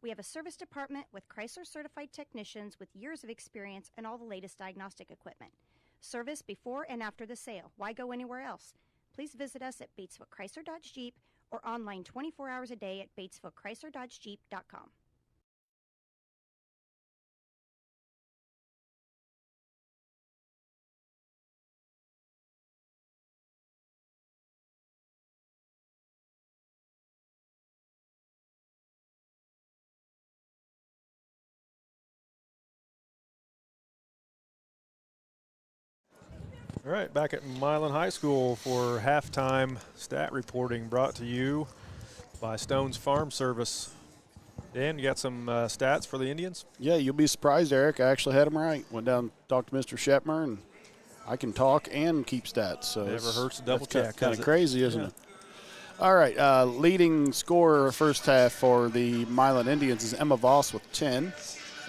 [SPEAKER 3] We have a service department with Chrysler-certified technicians with years of experience and all the latest diagnostic equipment. Service before and after the sale. Why go anywhere else? Please visit us at Batesville Chrysler Dodge Jeep or online 24 hours a day at BatesvilleChryslerDodgeJeep.com.
[SPEAKER 1] All right, back at Milan High School for halftime stat reporting brought to you by Stone's Farm Service. Dan, you got some stats for the Indians?
[SPEAKER 2] Yeah, you'll be surprised, Eric. I actually had them right. Went down, talked to Mr. Shepmer, and I can talk and keep stats. So
[SPEAKER 1] never hurts to double check.
[SPEAKER 2] Kind of crazy, isn't it? All right, leading scorer first half for the Milan Indians is Emma Voss with 10.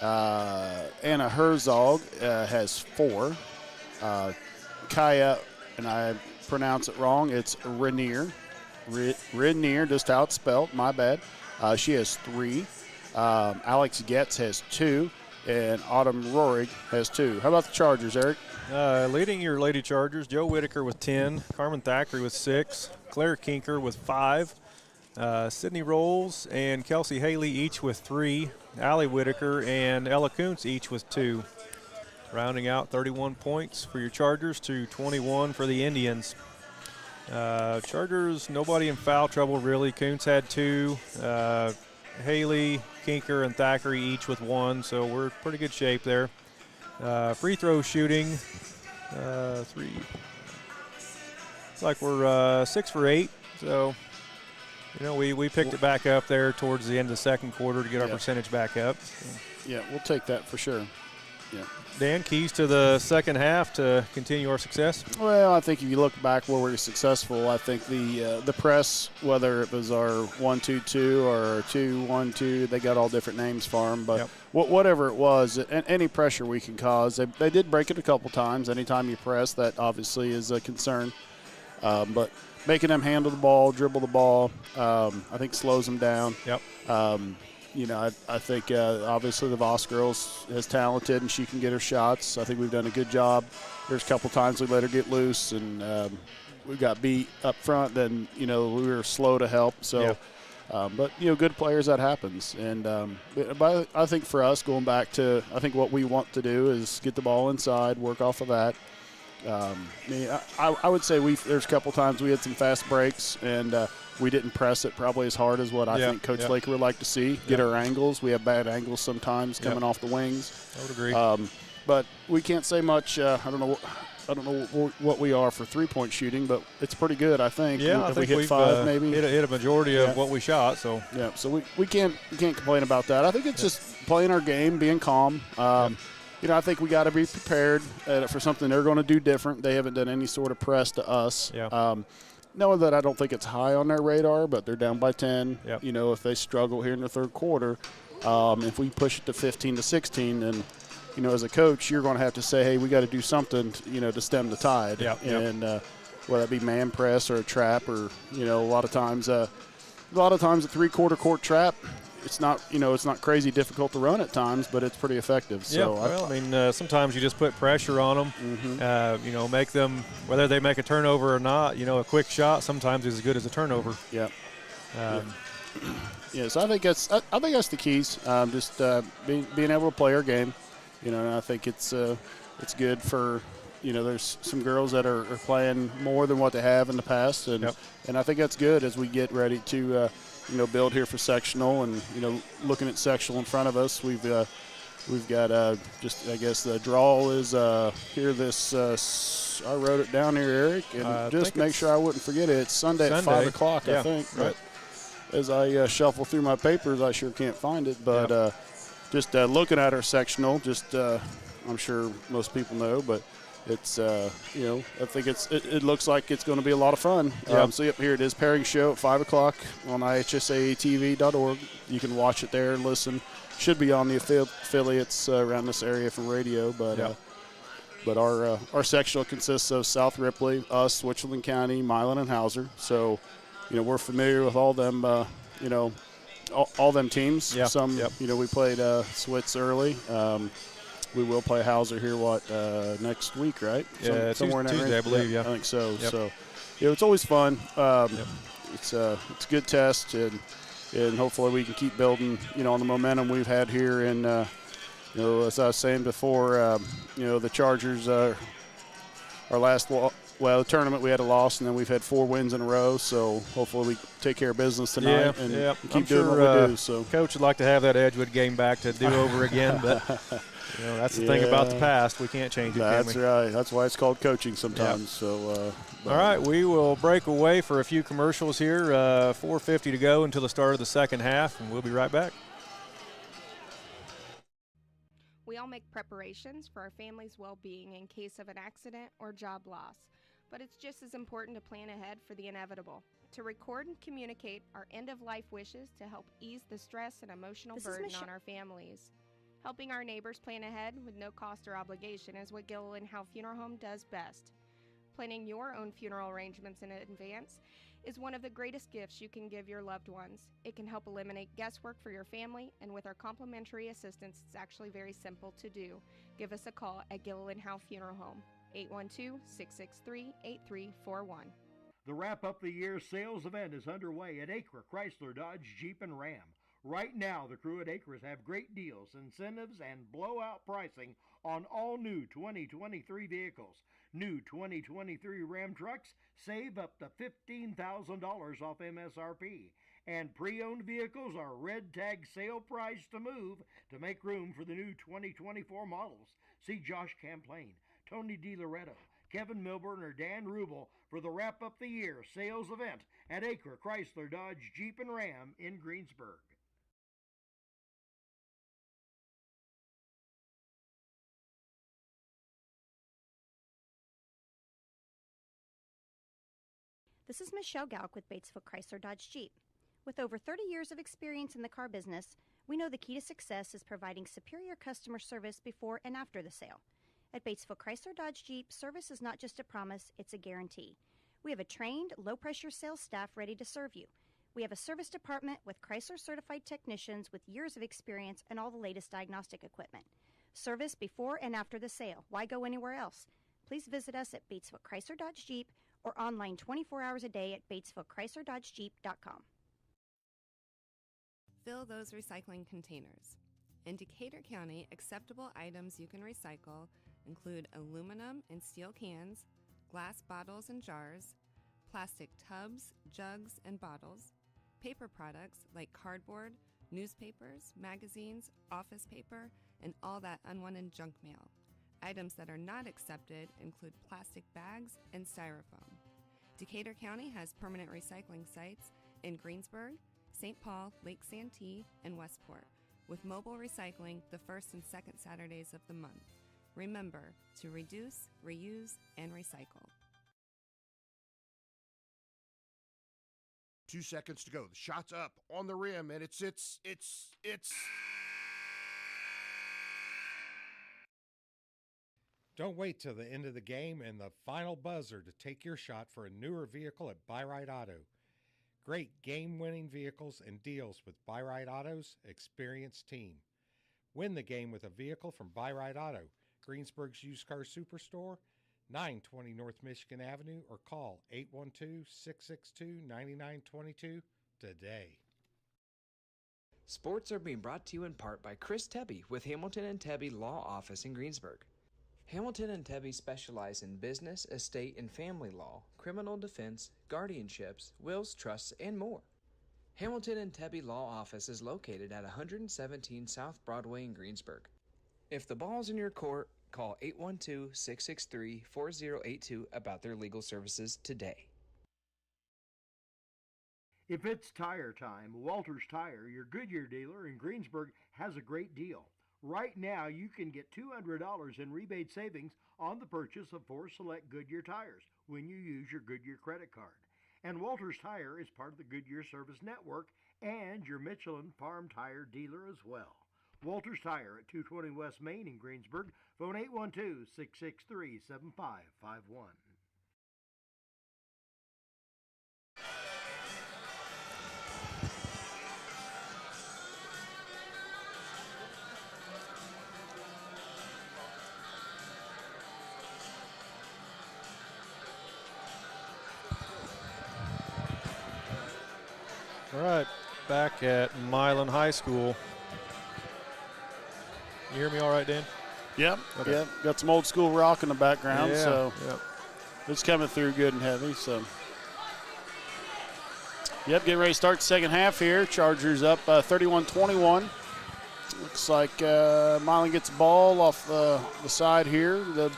[SPEAKER 2] Anna Herzog has 4. Kaya, and I pronounce it wrong, it's Rainier. Rainier, just how it's spelled, my bad. She has 3. Alex Getz has 2. And Autumn Rohrig has 2. How about the Chargers, Eric?
[SPEAKER 1] Leading your Lady Chargers, Joe Whitaker with 10, Carmen Thackeray with 6, Claire Kinker with 5, Sydney Rolls and Kelsey Haley each with 3, Allie Whitaker and Ella Kuntz each with 2. Rounding out 31 points for your Chargers to 21 for the Indians. Chargers, nobody in foul trouble really. Kuntz had 2. Haley, Kinker, and Thackeray each with 1, so we're in pretty good shape there. Free throw shooting, 3. Looks like we're 6 for 8, so we picked it back up there towards the end of the second quarter to get our percentage back up. So.
[SPEAKER 2] Yeah, we'll take that for sure. Yeah.
[SPEAKER 1] Dan, keys to the second half to continue our success?
[SPEAKER 2] Well, I think if you look back where we were successful, I think the press, whether it was our 1-2-2 or 2-1-2, they got all different names for them. But whatever it was, any pressure we can cause, they did break it a couple times. Anytime you press, that obviously is a concern. But making them handle the ball, dribble the ball, I think slows them down.
[SPEAKER 1] Yep.
[SPEAKER 2] I think obviously the Voss girls is talented and she can get her shots. I think we've done a good job. There's a couple times we let her get loose and we got beat up front. Then, we were slow to help. So, but, good players, that happens. And but I think for us, going back to, I think what we want to do is get the ball inside, work off of that. I would say there's a couple times we had some fast breaks and we didn't press it probably as hard as what I think Coach Laker would like to see. Get our angles. We have bad angles sometimes coming off the wings.
[SPEAKER 1] I would agree.
[SPEAKER 2] But we can't say much. I don't know what we are for three-point shooting, but it's pretty good, I think.
[SPEAKER 1] Yeah, I think
[SPEAKER 2] we hit 5 maybe.
[SPEAKER 1] Hit a majority of what we shot. So
[SPEAKER 2] so we can't complain about that. I think it's just playing our game, being calm. I think we got to be prepared for something they're going to do different. They haven't done any sort of press to us. Knowing that I don't think it's high on their radar, but they're down by 10. If they struggle here in the third quarter, if we push it to 15 to 16, then, as a coach, you're going to have to say, hey, we got to do something, to stem the tide. And whether it be man press or a trap or, a lot of times a three-quarter court trap, it's not crazy difficult to run at times, but it's pretty effective. So
[SPEAKER 1] sometimes you just put pressure on them, make them, whether they make a turnover or not, a quick shot sometimes is as good as a turnover.
[SPEAKER 2] So I think that's the keys. Just being able to play our game, and I think it's good for, there's some girls that are playing more than what they have in the past, and I think that's good as we get ready to build here for sectional, and looking at sectional in front of us, we've got just, I guess the draw is here. I wrote it down here, Eric, and just make sure I wouldn't forget it. It's Sunday at 5 o'clock, I think.
[SPEAKER 1] Right.
[SPEAKER 2] As I shuffle through my papers, I sure can't find it, but just looking at our sectional, I'm sure most people know, but it's I think it looks like it's going to be a lot of fun.
[SPEAKER 1] Yep.
[SPEAKER 2] So here it is, pairing show at 5 o'clock on ihsaatv.org. You can watch it there and listen. Should be on the affiliates around this area from radio, but
[SPEAKER 1] yep.
[SPEAKER 2] But our sectional consists of South Ripley, us, Switzerland County, Milan, and Hauser. So, we're familiar with all them, all them teams.
[SPEAKER 1] Yep.
[SPEAKER 2] Some,
[SPEAKER 1] yep.
[SPEAKER 2] We played Switz early. We will play Hauser here, next week, right?
[SPEAKER 1] Yeah,
[SPEAKER 2] somewhere in that
[SPEAKER 1] Tuesday,
[SPEAKER 2] range.
[SPEAKER 1] I believe, yeah.
[SPEAKER 2] I think so.
[SPEAKER 1] Yep.
[SPEAKER 2] So, it's always fun.
[SPEAKER 1] Yep.
[SPEAKER 2] It's a good test, and hopefully we can keep building, on the momentum we've had here in as I was saying before, the Chargers, our last the tournament we had a loss, and then we've had 4 wins in a row. So hopefully we take care of business tonight and keep doing what we do. So
[SPEAKER 1] Coach would like to have that Edgewood game back to do over again, but that's the thing about the past. We can't change it.
[SPEAKER 2] That's
[SPEAKER 1] can we?
[SPEAKER 2] right. That's why it's called coaching sometimes.
[SPEAKER 1] Yep.
[SPEAKER 2] So
[SPEAKER 1] all right, we will break away for a few commercials here. 4:50 to go until the start of the second half, and we'll be right back.
[SPEAKER 11] We all make preparations for our family's well-being in case of an accident or job loss, but it's just as important to plan ahead for the inevitable, to record and communicate our end-of-life wishes to help ease the stress and emotional burden on our families. Helping our neighbors plan ahead with no cost or obligation is what Gilliland Howe Funeral Home does best. Planning your own funeral arrangements in advance is one of the greatest gifts you can give your loved ones. It can help eliminate guesswork for your family, and with our complimentary assistance, it's actually very simple to do. Give us a call at Gilliland Howe Funeral Home, 812-663-8341.
[SPEAKER 8] The Wrap Up the Year sales event is underway at Acra Chrysler Dodge Jeep and Ram. Right now, the crew at Acres have great deals, incentives, and blowout pricing on all new 2023 vehicles. New 2023 Ram trucks save up to $15,000 off MSRP. And pre-owned vehicles are red tag sale price to move to make room for the new 2024 models. See Josh Camplain, Tony DiLoretto, Kevin Milburn, or Dan Rubel for the Wrap Up the Year sales event at Acre Chrysler Dodge Jeep and Ram in Greensburg.
[SPEAKER 3] This is Michelle Gauk with Batesville Chrysler Dodge Jeep. With over 30 years of experience in the car business, we know the key to success is providing superior customer service before and after the sale. At Batesville Chrysler Dodge Jeep, service is not just a promise, it's a guarantee. We have a trained, low-pressure sales staff ready to serve you. We have a service department with Chrysler-certified technicians with years of experience and all the latest diagnostic equipment. Service before and after the sale. Why go anywhere else? Please visit us at Batesville Chrysler Dodge Jeep or online 24 hours a day at BatesvilleChryslerDodgeJeep.com.
[SPEAKER 4] Fill those recycling containers. In Decatur County, acceptable items you can recycle include aluminum and steel cans, glass bottles and jars, plastic tubs, jugs, and bottles, paper products like cardboard, newspapers, magazines, office paper, and all that unwanted junk mail. Items that are not accepted include plastic bags and styrofoam. Decatur County has permanent recycling sites in Greensburg, St. Paul, Lake Santee, and Westport, with mobile recycling the first and second Saturdays of the month. Remember to reduce, reuse, and recycle.
[SPEAKER 5] 2 seconds to go. The shot's up on the rim, and it's.
[SPEAKER 6] Don't wait till the end of the game and the final buzzer to take your shot for a newer vehicle at Buy Right Auto. Great game-winning vehicles and deals with Buy Right Auto's experienced team. Win the game with a vehicle from Buy Right Auto, Greensburg's used car superstore, 920 North Michigan Avenue, or call 812-662-9922 today.
[SPEAKER 7] Sports are being brought to you in part by Chris Tebby with Hamilton and Tebby Law Office in Greensburg. Hamilton and Tebby specialize in business, estate, and family law, criminal defense, guardianships, wills, trusts, and more. Hamilton and Tebby Law Office is located at 117 South Broadway in Greensburg. If the ball's in your court, call 812-663-4082 about their legal services today.
[SPEAKER 8] If it's tire time, Walters Tire, your Goodyear dealer in Greensburg, has a great deal. Right now, you can get $200 in rebate savings on the purchase of 4 select Goodyear tires when you use your Goodyear credit card. And Walters Tire is part of the Goodyear Service Network and your Michelin Farm Tire dealer as well. Walters Tire at 220 West Main in Greensburg. Phone 812-663-7551.
[SPEAKER 1] All right, back at Milan High School. You hear me all right, Dan?
[SPEAKER 2] Yep,
[SPEAKER 1] Okay.
[SPEAKER 2] yep. Got some old school rock in the background,
[SPEAKER 1] Yeah,
[SPEAKER 2] so
[SPEAKER 1] yep.
[SPEAKER 2] it's coming through good and heavy. So, yep, getting ready to start the second half here. Chargers up 31-21. Looks like Milan gets the ball off the side here. The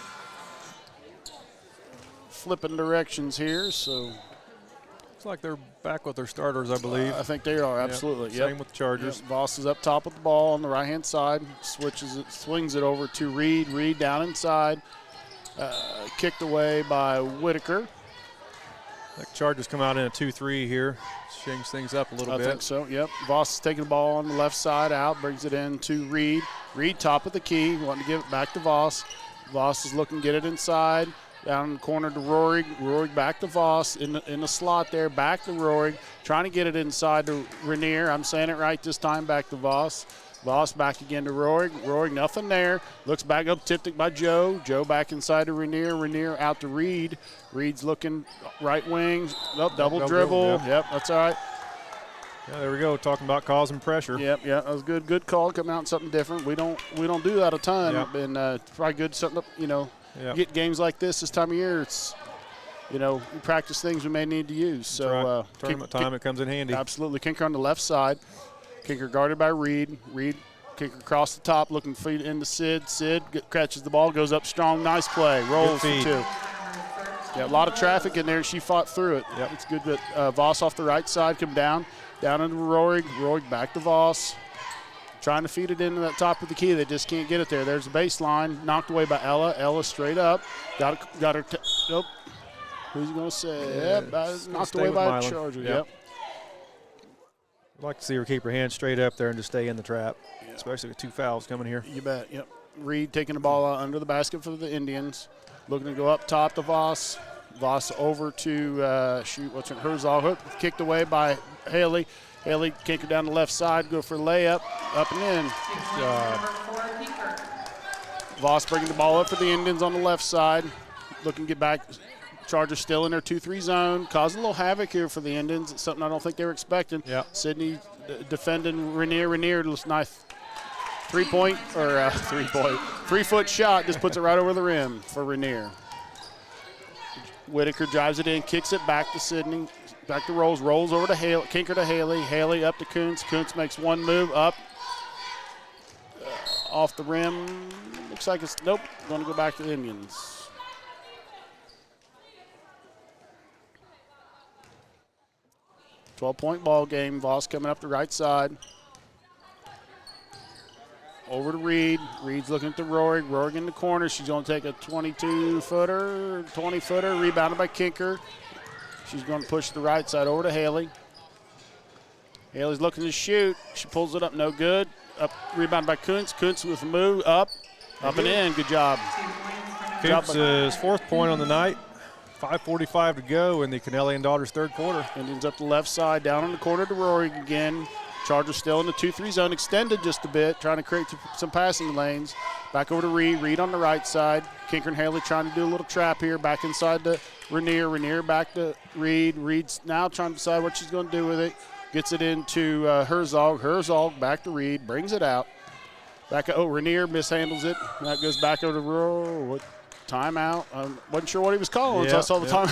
[SPEAKER 2] flipping directions here, so.
[SPEAKER 1] Looks like they're back with their starters, I believe.
[SPEAKER 2] I think they are, absolutely.
[SPEAKER 1] Same with the Chargers.
[SPEAKER 2] Yep. Voss is up top with the ball on the right-hand side. Swings it over to Reed. Reed down inside. Kicked away by Whitaker.
[SPEAKER 1] I think Chargers come out in a 2-3 here. Change things up a little bit.
[SPEAKER 2] I think so, yep. Voss is taking the ball on the left side out. Brings it in to Reed. Reed top of the key. Wanting to give it back to Voss. Voss is looking to get it inside. Down in the corner to Rohrig. Rohrig back to Voss in the slot there. Back to Rohrig. Trying to get it inside to Rainier. I'm saying it right this time. Back to Voss. Voss back again to Rohrig. Rohrig nothing there. Looks back up. Tipped it by Joe. Joe back inside to Rainier. Rainier out to Reed. Reed's looking right wing. Oh, double dribble.
[SPEAKER 1] Yeah.
[SPEAKER 2] Yep, that's all right.
[SPEAKER 1] Yeah, there we go. Talking about causing pressure.
[SPEAKER 2] Yep, yeah, that was good. Good call. Coming out something different. We don't do that a ton.
[SPEAKER 1] Yep.
[SPEAKER 2] And probably good something.
[SPEAKER 1] Yep.
[SPEAKER 2] Get games like this time of year. It's we practice things we may need to use. So
[SPEAKER 1] tournament time, it comes in handy.
[SPEAKER 2] Absolutely. Kinker on the left side. Kinker guarded by Reed. Reed Kinker across the top, looking feed into Sid. Sid catches the ball, goes up strong. Nice play. Rolls for 2. Yeah, a lot of traffic in there. She fought through it.
[SPEAKER 1] Yep.
[SPEAKER 2] It's good. But Voss off the right side, come down into Rohrig. Rohrig back to Voss. Trying to feed it into that top of the key. They just can't get it there. There's the baseline. Knocked away by Ella. Ella straight up. Got her. Nope. Who's going to say? Yep. Knocked away by a Charger. Yep.
[SPEAKER 1] I'd like to see her keep her hands straight up there and just stay in the trap, especially with 2 fouls coming here.
[SPEAKER 2] You bet. Yep. Reed taking the ball out under the basket for the Indians. Looking to go up top to Voss. Voss over to Herzog. Kicked away by Haley. Haley kick her down the left side, go for layup, up and in. Voss bringing the ball up for the Indians on the left side. Looking to get back. Chargers still in their 2-3 zone. Causing a little havoc here for the Indians. It's something I don't think they were expecting.
[SPEAKER 1] Yep.
[SPEAKER 2] Sydney defending Rainier. Rainier looks nice. 3-point. 3-foot shot. Just puts it right over the rim for Rainier. Whitaker drives it in, kicks it back to Sydney. Back to rolls over to Haley, Kinker to Haley. Haley up to Kuntz. Kuntz makes one move up. Off the rim. Looks like it's, nope, going to go back to the Indians. .12 ball game. Voss coming up the right side. Over to Reed. Reed's looking at the Rohrig. Rohrig in the corner. She's going to take a 22-footer, 20-footer, rebounded by Kinker. She's going to push to the right side over to Haley. Haley's looking to shoot. She pulls it up, no good. Up, rebound by Kuntz. Kuntz with a move, up and in. Good job.
[SPEAKER 1] Kuntz's 4th point on the night. 5:45 to go in the Kennelly and Daughters 3rd quarter.
[SPEAKER 2] Indians up the left side, down on the corner to Rohrig again. Chargers still in the 2-3 zone, extended just a bit, trying to create some passing lanes. Back over to Reed. Reed on the right side. Kinker and Haley trying to do a little trap here. Back inside to Rainier. Rainier back to Reed. Reed's now trying to decide what she's going to do with it. Gets it into Herzog. Herzog back to Reed. Brings it out. Rainier mishandles it. That goes back over to Rowe. Timeout. Wasn't sure what he was calling until I saw the time.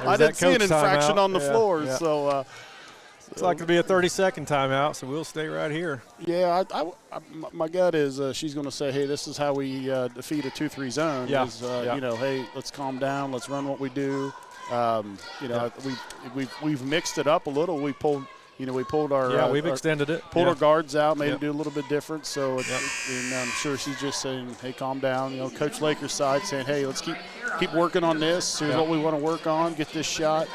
[SPEAKER 2] I didn't see an infraction on the floor. Yeah. So
[SPEAKER 1] it's like to be a 30-second timeout, so we'll stay right here.
[SPEAKER 2] Yeah, my gut is she's going to say, hey, this is how we defeat a 2-3 zone.
[SPEAKER 1] Yeah.
[SPEAKER 2] Hey, let's calm down. Let's run what we do. We've mixed it up a little. We pulled our
[SPEAKER 1] we've extended it.
[SPEAKER 2] Pulled our guards out, made it do a little bit different. So, and I'm sure she's just saying, "Hey, calm down." Coach Laker's side saying, "Hey, let's keep working on this. Here's what we want to work on. Get this shot,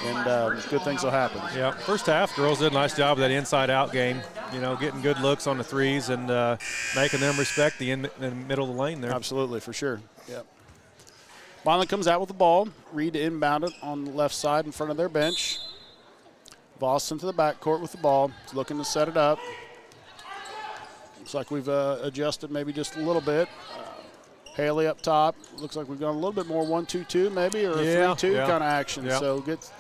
[SPEAKER 2] and good things will happen."
[SPEAKER 1] Yeah. First half, girls did a nice job of that inside-out game. Getting good looks on the threes and making them respect the in the middle of the lane there.
[SPEAKER 2] Absolutely, for sure. Yep. Milan comes out with the ball. Reed to inbound it on the left side in front of their bench. Voss into the backcourt with the ball. He's looking to set it up. Looks like we've adjusted maybe just a little bit. Haley up top. Looks like we've gone a little bit more 1-2-2 maybe, or a 3-2 kind of action.
[SPEAKER 1] Yeah.
[SPEAKER 2] So get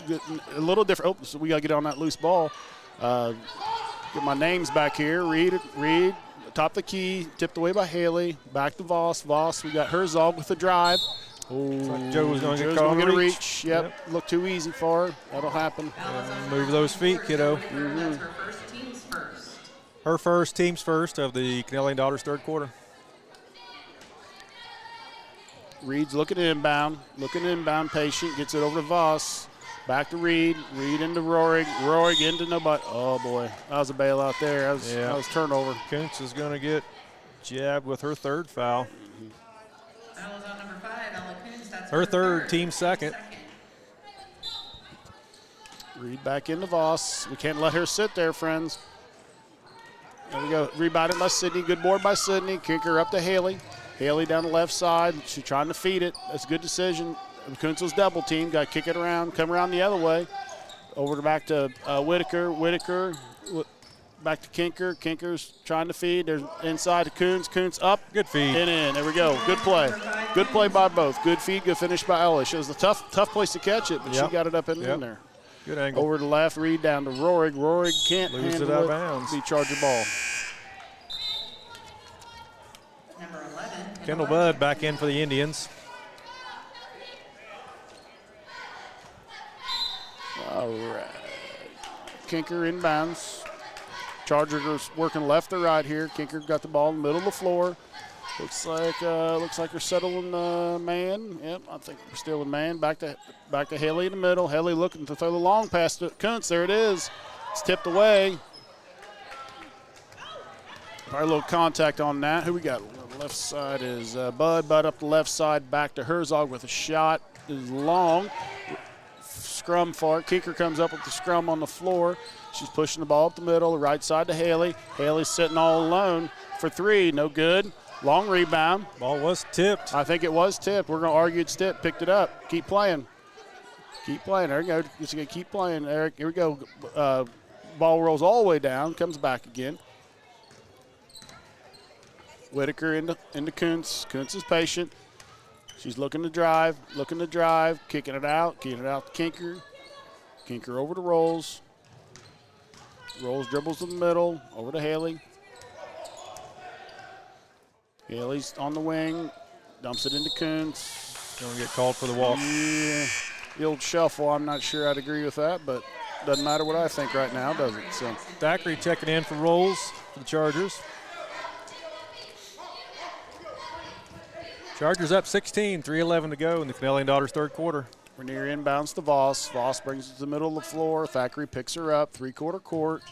[SPEAKER 2] a little different. Oh, so we got to get on that loose ball. Get my names back here. Reed, top the key, tipped away by Haley. Back to Voss. We got Herzog with the drive.
[SPEAKER 1] Like Joe was going to
[SPEAKER 2] get a reach. Yep. Looked too easy for her. That'll happen.
[SPEAKER 1] Move those feet, kiddo.
[SPEAKER 2] Mm-hmm.
[SPEAKER 1] Her first, team's first of the Canellian Daughters third quarter.
[SPEAKER 2] Reed's looking inbound, patient, gets it over to Voss. Back to Reed into Rohrig into nobody. Oh, boy, that was a bailout there. That was turnover.
[SPEAKER 1] Kuntz is going to get jabbed with her third foul.
[SPEAKER 9] Foul is on number 5, Ella Kuntz. That's
[SPEAKER 1] her third, team second.
[SPEAKER 2] Reed back into Voss. We can't let her sit there, friends. There we go. Rebounded by Sydney. Good board by Sydney. Kick her up to Haley. Haley down the left side. She's trying to feed it. That's a good decision. Kuntz was double team. Got to kick it around. Come around the other way. Back to Whitaker. Back to Kinker. Kinker's trying to feed. There's inside to Kuntz. Kuntz up.
[SPEAKER 1] Good feed.
[SPEAKER 2] And in. There we go. Good play. Good play by both. Good feed. Good finish by Ella. It was a tough place to catch it, but she got it up and in there.
[SPEAKER 1] Good angle.
[SPEAKER 2] Over to the left. Reed down to Rohrig. Rohrig can't
[SPEAKER 1] lose
[SPEAKER 2] handle
[SPEAKER 1] it out of
[SPEAKER 2] it.
[SPEAKER 1] bounds.
[SPEAKER 2] Be charged the ball.
[SPEAKER 9] Number 11.
[SPEAKER 1] Kendall Budd back in for the Indians.
[SPEAKER 2] All right. Kinker inbounds. Chargers working left to right here. Kinker got the ball in the middle of the floor. Looks like they're settling man. Yep, I think we're still in man. Back to Haley in the middle. Haley looking to throw the long pass to Kuntz. There it is. It's tipped away. Probably a little contact on that. Who we got? Left side is Bud. Bud up the left side. Back to Herzog with a shot. Is long. Scrum for it. Kinker comes up with the scrum on the floor. She's pushing the ball up the middle. The right side to Haley. Haley's sitting all alone for three. No good. Long rebound.
[SPEAKER 1] Ball was tipped.
[SPEAKER 2] I think it was tipped. We're going to argue it's tipped. Picked it up. Keep playing. Keep playing. There you go. Just going to keep playing, Eric. Here we go. Ball rolls all the way down. Comes back again. Whitaker into Kuntz. Kuntz is patient. She's looking to drive. Kicking it out to Kinker. Kinker over to Rolls. Rolls dribbles to the middle. Over to Haley. Haley's on the wing. Dumps it into Kuntz.
[SPEAKER 1] Going to get called for the walk.
[SPEAKER 2] Yeah. The old shuffle, I'm not sure I'd agree with that, but doesn't matter what I think right now, does it? So
[SPEAKER 1] Thackeray checking in for Rolls for the Chargers. Chargers up 16, 3:11 to go in the Canellian Daughters third quarter.
[SPEAKER 2] We're near inbounds to Voss. Voss brings it to the middle of the floor. Thackeray picks her up, three-quarter court.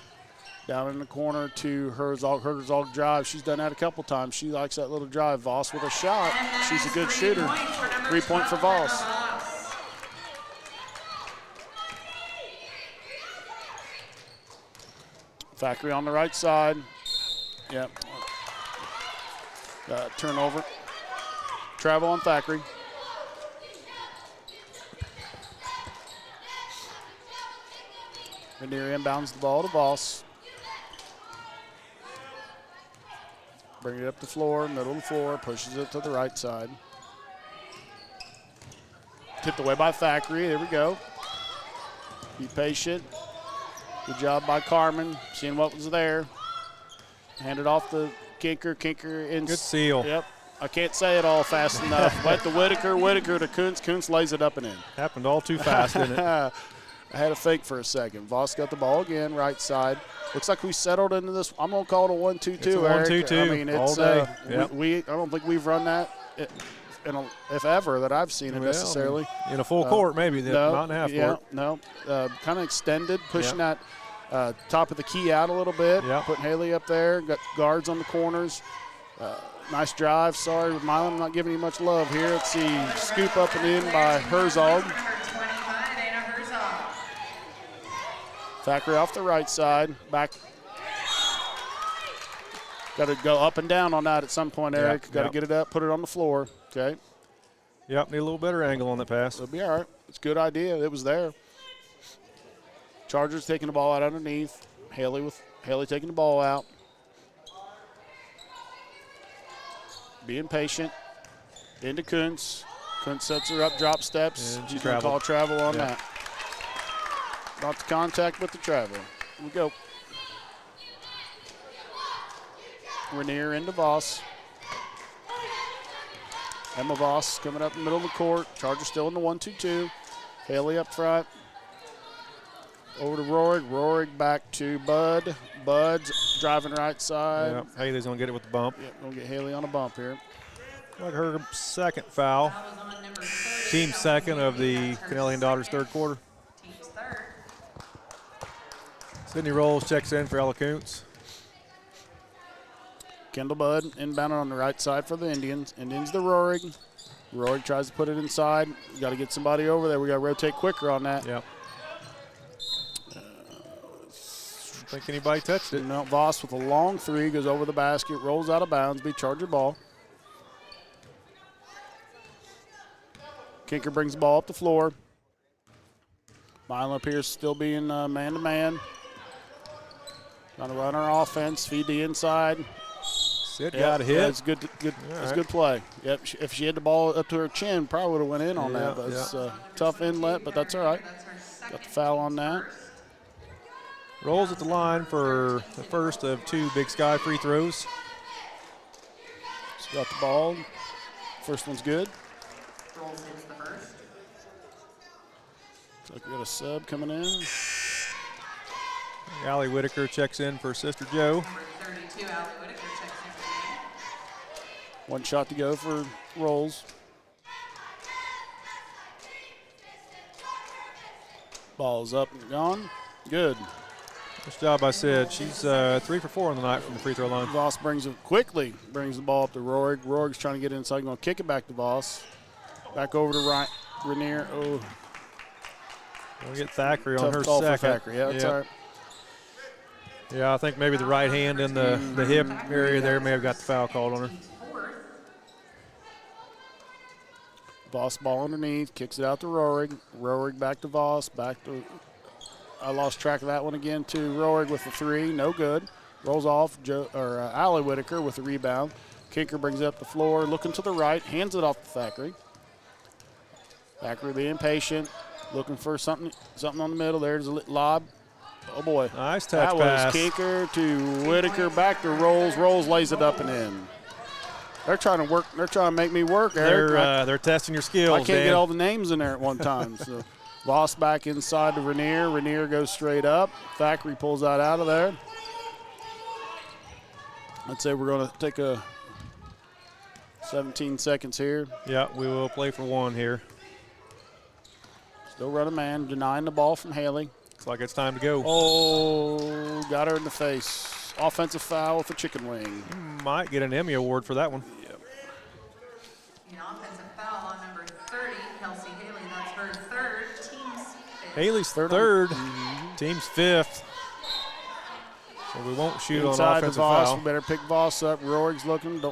[SPEAKER 2] Down in the corner to Herzog. Herzog drive. She's done that a couple times. She likes that little drive. Voss with a shot. She's a good shooter. 3 point for Voss. Thackeray on the right side. Yep. Turnover. Travel on Thackeray. Ranier inbounds the ball to Voss. Bring it up the floor, middle of the floor, pushes it to the right side. Tipped away by Thackeray. There we go. Be patient. Good job by Carmen, seeing what was there. Hand it off to Kinker. Kinker in.
[SPEAKER 1] Good seal.
[SPEAKER 2] Yep. I can't say it all fast enough. Went to Whitaker. Whitaker to Kuntz. Kuntz lays it up and in.
[SPEAKER 1] Happened all too fast, didn't it?
[SPEAKER 2] I had to think for a second. Voss got the ball again, right side. Looks like we settled into this. I'm going to call it a 1-2-2.
[SPEAKER 1] It's a 1-2-2.
[SPEAKER 2] I mean, it's
[SPEAKER 1] all day.
[SPEAKER 2] I don't think we've run that if ever, that I've seen it
[SPEAKER 1] Well,
[SPEAKER 2] necessarily.
[SPEAKER 1] In a full court, maybe, not in a half court.
[SPEAKER 2] No, kind of extended, pushing that top of the key out a little bit, putting Haley up there, got guards on the corners. Nice drive. Sorry, Milan, I'm not giving you much love here. Let's see, scoop up and in by Herzog. Thackeray off the right side, back. Got to go up and down on that at some point, Eric. Got to get it up, put it on the floor. Okay.
[SPEAKER 1] Yep, need a little better angle on that pass.
[SPEAKER 2] It'll be all right. It's a good idea. It was there. Chargers taking the ball out underneath. Haley taking the ball out. Being patient. Into Kuntz. Kuntz sets her up, drop steps. She's going to call travel on that. Not the contact, but the travel. Here we go. Rainier into Voss. Emma Voss coming up in the middle of the court. Chargers still in the 1-2-2. Haley up front. Over to Rorig. Rorig back to Bud. Bud's driving right side.
[SPEAKER 1] Yep. Haley's going to get it with the bump.
[SPEAKER 2] Yep, going to get Haley on a bump here.
[SPEAKER 1] Like her second foul. Team second of the Canellian Daughters third quarter. Sydney Rolls checks in for Ella Kuntz.
[SPEAKER 2] Kendall Budd inbound on the right side for the Indians. Indians to Rorig. Rorig tries to put it inside. You got to get somebody over there. We got to rotate quicker on that.
[SPEAKER 1] Yep. Think anybody touched it.
[SPEAKER 2] No, Voss with a long three, goes over the basket, rolls out of bounds, be Charger ball. Kinker brings the ball up the floor. Milan appears still being man-to-man. Trying to run our offense, feed the inside.
[SPEAKER 1] Sid got a hit.
[SPEAKER 2] That's good. That's good play. Yep. If she had the ball up to her chin, probably would have went in on that. But it's a tough inlet, but that's all right. Got the foul on that.
[SPEAKER 1] Rolls at the line for the first of two Big Sky free throws.
[SPEAKER 2] She's got the ball. First one's good.
[SPEAKER 9] Rolls hits the first.
[SPEAKER 2] Looks like we got a sub coming in.
[SPEAKER 1] Allie Whitaker checks in for Sister Joe.
[SPEAKER 9] Number 32, Allie Whitaker checks in for the game.
[SPEAKER 2] One shot to go for Rolls. Ball's up and gone. Good.
[SPEAKER 1] Nice job by Sid. She's 3 for 4 on the night from the free throw line.
[SPEAKER 2] Voss brings the ball up to Rorig. Rorig's trying to get inside, going to kick it back to Voss. Back over to Rainier. Oh.
[SPEAKER 1] We'll get Thackeray on her
[SPEAKER 2] call
[SPEAKER 1] second.
[SPEAKER 2] For Thackeray. Yeah, that's all right.
[SPEAKER 1] Yeah, I think maybe the right hand in the hip area there may have got the foul called on her.
[SPEAKER 2] Voss ball underneath, kicks it out to Rorig. Rorig back to Voss, back to – I lost track of that one again too. Rorig with the three, no good. Rolls off, Allie Whitaker with the rebound. Kinker brings it up the floor, looking to the right, hands it off to Thackeray. Thackeray being patient, looking for something on the middle. There's a lob. Oh boy.
[SPEAKER 1] Nice touch pass.
[SPEAKER 2] That was Kinker to Whitaker, back to Rolls. Rolls lays it up and in. They're trying to work. They're trying to make me work, Eric.
[SPEAKER 1] They're testing your skills.
[SPEAKER 2] I can't get all the names in there at one time. So Voss back inside to Rainier. Rainier goes straight up. Thackeray pulls that out of there. I'd say we're going to take a 17 seconds here.
[SPEAKER 1] Yeah, we will play for one here.
[SPEAKER 2] Still running man, denying the ball from Haley.
[SPEAKER 1] Looks like it's time to go.
[SPEAKER 2] Oh, got her in the face. Offensive foul with a chicken wing.
[SPEAKER 1] Might get an Emmy Award for that one.
[SPEAKER 2] Yep.
[SPEAKER 9] An offensive foul on number 30, Kelsey Haley. That's her third, team's fifth.
[SPEAKER 1] Haley's third, team's fifth. So we won't shoot
[SPEAKER 2] inside
[SPEAKER 1] on offensive
[SPEAKER 2] the Voss.
[SPEAKER 1] foul.
[SPEAKER 2] We better pick Voss up. Rorig's looking.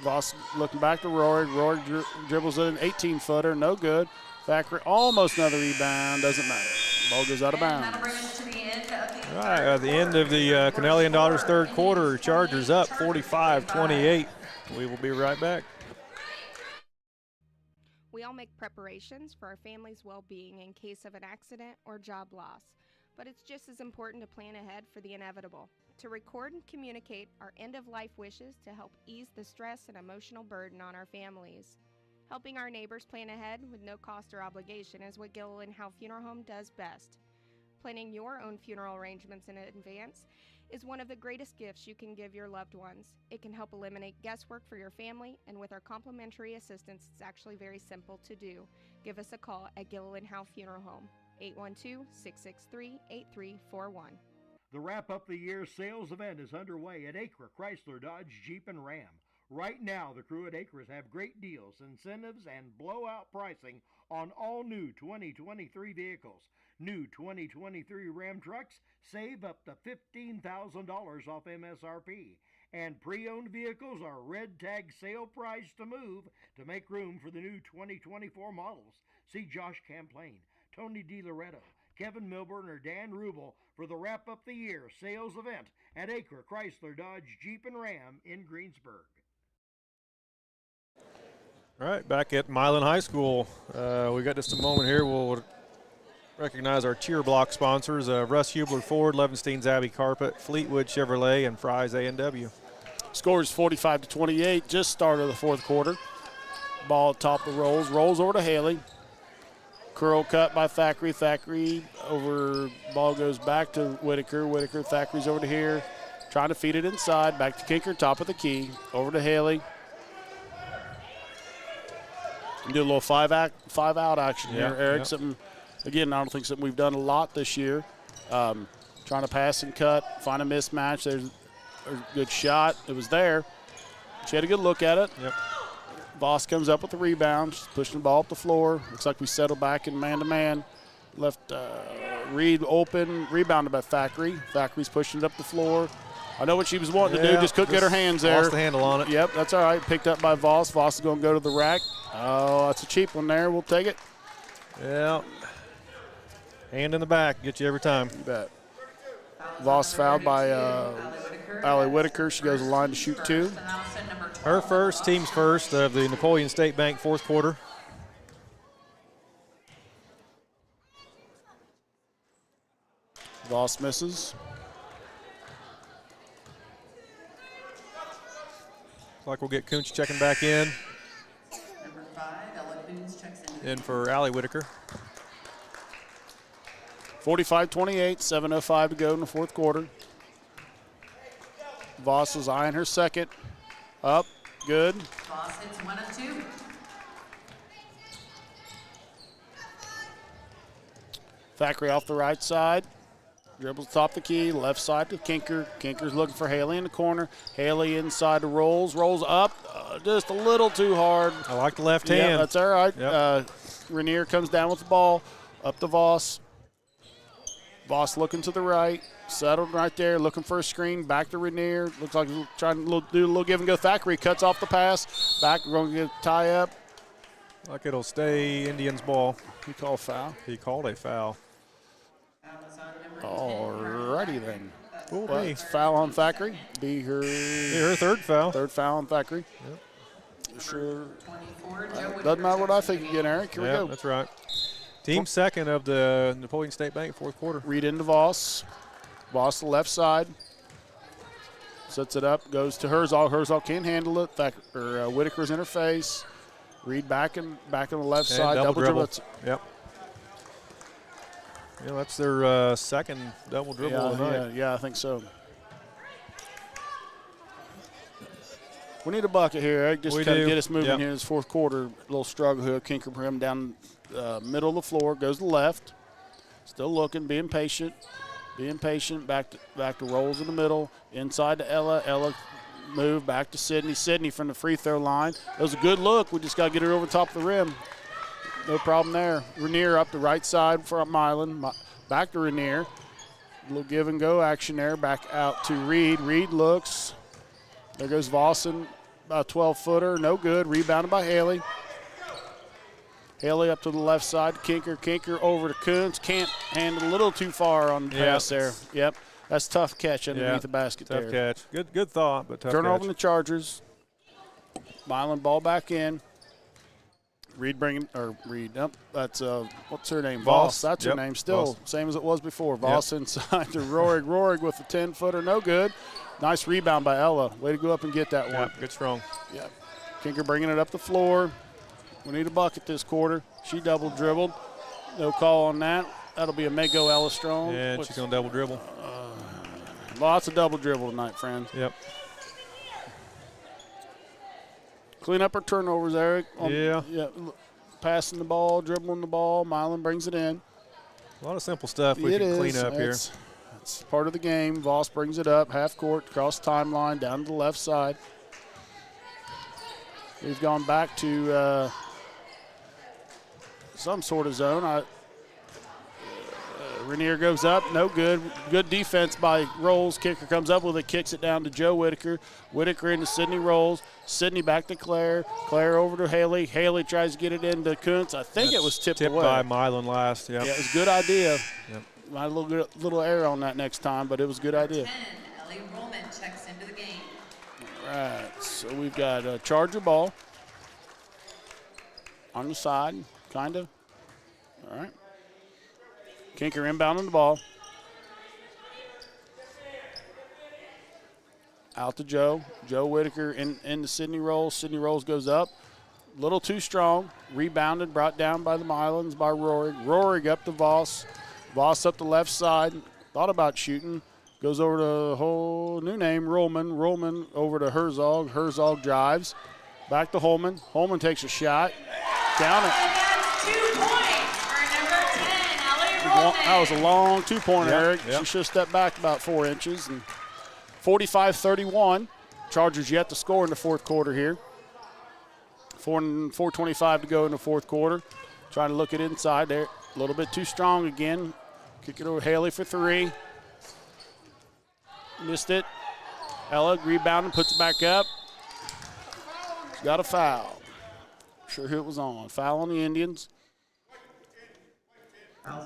[SPEAKER 2] Voss looking back to Rorig. Rorig dribbles in an 18-footer. No good. Thackeray almost another rebound. Doesn't matter. Ball goes out of bounds.
[SPEAKER 9] That'll bring us to the end of the
[SPEAKER 1] All right, at the end of the Canellian Daughters third quarter, Chargers up 45-28. We will be right back.
[SPEAKER 11] We all make preparations for our family's well-being in case of an accident or job loss, but it's just as important to plan ahead for the inevitable, to record and communicate our end-of-life wishes to help ease the stress and emotional burden on our families. Helping our neighbors plan ahead with no cost or obligation is what Gilliland Howe Funeral Home does best. Planning your own funeral arrangements in advance is one of the greatest gifts you can give your loved ones. It can help eliminate guesswork for your family, and with our complimentary assistance, it's actually very simple to do. Give us a call at Gilliland Howe Funeral Home, 812-663-8341.
[SPEAKER 8] The Wrap Up the Year sales event is underway at Acre Chrysler Dodge Jeep and Ram. Right now, the crew at Acres have great deals, incentives, and blowout pricing on all new 2023 vehicles. New 2023 Ram trucks save up to $15,000 off MSRP. And pre-owned vehicles are red tag sale price to move to make room for the new 2024 models. See Josh Camplain, Tony DiLoretto, Kevin Milburn, or Dan Rubel for the Wrap Up the Year sales event at Acre Chrysler Dodge Jeep and Ram in Greensburg.
[SPEAKER 1] All right, back at Milan High School. We got just a moment here. We'll recognize our cheer block sponsors, Russ Hubler Ford, Levenstein's Abbey Carpet, Fleetwood Chevrolet, and Fry's A&W.
[SPEAKER 2] Scores 45-28, just start of the fourth quarter. Ball top of rolls over to Haley. Curl cut by Thackeray. Thackeray over, ball goes back to Whitaker. Thackeray's over to here, trying to feed it inside. Back to Kinker, top of the key. Over to Haley. Do a little five out action here, Eric. Something, again, I don't think something we've done a lot this year. Trying to pass and cut, find a mismatch. There's a good shot. It was there. She had a good look at it.
[SPEAKER 1] Yep.
[SPEAKER 2] Voss comes up with the rebound. She's pushing the ball up the floor. Looks like we settle back in man-to-man. Left Reed open, rebounded by Thackeray. Thackeray's pushing it up the floor. I know what she was wanting to do, just couldn't get her hands there.
[SPEAKER 1] Lost the handle on it.
[SPEAKER 2] Yep, that's all right. Picked up by Voss. Voss is going to go to the rack. Oh, that's a cheap one there. We'll take it.
[SPEAKER 1] Yeah. Hand in the back. Get you every time.
[SPEAKER 2] You bet. Voss fouled by Allie Whitaker. She goes to the line to shoot two.
[SPEAKER 1] Her first, team's first of the Napoleon State Bank fourth quarter.
[SPEAKER 2] Voss misses.
[SPEAKER 1] Looks like we'll get Kuntz checking back in.
[SPEAKER 9] Number 5, Ella Coons checks in.
[SPEAKER 1] In for Allie Whitaker.
[SPEAKER 2] 45-28, 7:05 to go in the fourth quarter. Voss is eyeing her second. Up, good.
[SPEAKER 9] Voss hits 1 of 2.
[SPEAKER 2] Thackeray off the right side. Dribbles top the key, left side to Kinker. Kinker's looking for Haley in the corner. Haley inside the rolls up, just a little too hard.
[SPEAKER 1] I like the left hand.
[SPEAKER 2] Yeah, that's all right.
[SPEAKER 1] Yep.
[SPEAKER 2] Rainier comes down with the ball, up to Voss. Voss looking to the right, settled right there, looking for a screen, back to Rainier. Looks like he's trying to do a little give and go. Thackeray cuts off the pass, back, we're going to get a tie up.
[SPEAKER 1] Like it'll stay Indians' ball.
[SPEAKER 2] He called foul.
[SPEAKER 1] He called a foul.
[SPEAKER 2] All righty then.
[SPEAKER 1] Well,
[SPEAKER 2] foul on Thackeray. Be her
[SPEAKER 1] third foul.
[SPEAKER 2] Third foul on Thackeray.
[SPEAKER 1] Yep.
[SPEAKER 2] Sure. Doesn't matter what I think again, Eric. Here we go.
[SPEAKER 1] That's right. Team second of the Napoleon State Bank fourth quarter.
[SPEAKER 2] Reed into Voss. Voss the left side. Sets it up. Goes to Herzog. Herzog can't handle it. Whitaker's in her face. Reed back on the left side.
[SPEAKER 1] Double dribble. Yep. Yeah, that's their second double dribble of the night.
[SPEAKER 2] Yeah, I think so. We need a bucket here, Eric, just to kind of get us moving here in this fourth quarter. A little struggle here. Kinker him down middle of the floor, goes to the left. Still looking, being patient. Back to Rolls in the middle. Inside to Ella. Ella move back to Sydney. Sydney from the free throw line. That was a good look. We just got to get her over the top of the rim. No problem there. Rainier up the right side for Milan. Back to Rainier. A little give and go action there. Back out to Reed. Reed looks. There goes Vossen. About a 12-footer. No good. Rebounded by Haley. Haley up to the left side. Kinker. Kinker over to Kuntz. Can't hand a little too far on the pass there. Yep. That's tough catch underneath the basket
[SPEAKER 1] tough
[SPEAKER 2] there.
[SPEAKER 1] Tough catch. Good thought, but tough catch.
[SPEAKER 2] Turnover on the Chargers. Milan ball back in. Reed that's what's her name? Voss. That's her name still. Voss. Same as it was before. Voss inside to Rohrig. Rohrig with a 10-footer, no good. Nice rebound by Ella. Way to go up and get that one.
[SPEAKER 1] Good strong.
[SPEAKER 2] Yep. Kinker bringing it up the floor. We need a bucket this quarter. She double dribbled. No call on that. That'll be a Mego Ella Strong.
[SPEAKER 1] Yeah, she's going to double dribble.
[SPEAKER 2] Lots of double dribble tonight, friends.
[SPEAKER 1] Yep.
[SPEAKER 2] Clean up our turnovers, Eric.
[SPEAKER 1] Yeah.
[SPEAKER 2] Passing the ball, dribbling the ball. Milan brings it in.
[SPEAKER 1] A lot of simple stuff we can clean up here.
[SPEAKER 2] It's part of the game. Voss brings it up, half court, across the timeline, down to the left side. We've gone back to some sort of zone. Rainier goes up, no good. Good defense by Rolls. Kicker comes up with it, kicks it down to Joe Whitaker. Whitaker into Sydney Rolls. Sydney back to Claire. Claire over to Haley. Haley tries to get it into Kuntz. I think it was tipped away.
[SPEAKER 1] By Milan last. Yep.
[SPEAKER 2] Yeah, it was a good idea.
[SPEAKER 1] Yep.
[SPEAKER 2] Might a little error on that next time, but it was a good idea.
[SPEAKER 9] 10, Ellie Rollman checks into the game.
[SPEAKER 2] All right, so we've got a Charger ball on the side, kind of. All right. Kinker inbounding the ball. Out to Joe. Joe Whitaker into Sydney Rolls. Sydney Rolls goes up. A little too strong. Rebounded, brought down by the Milans by Rorig. Rorig up to Voss. Voss up the left side. Thought about shooting. Goes over to a whole new name, Rollman. Rollman over to Herzog. Herzog drives. Back to Holman. Holman takes a shot. Down it. That was a long two-pointer, Eric. She should have stepped back about 4 inches. And 45-31. Chargers yet to score in the fourth quarter here. 4:25 to go in the fourth quarter. Trying to look it inside there. A little bit too strong again. Kick it over Haley for three. Missed it. Ella rebounding, puts it back up. She's got a foul. Sure who it was on. Foul on the Indians.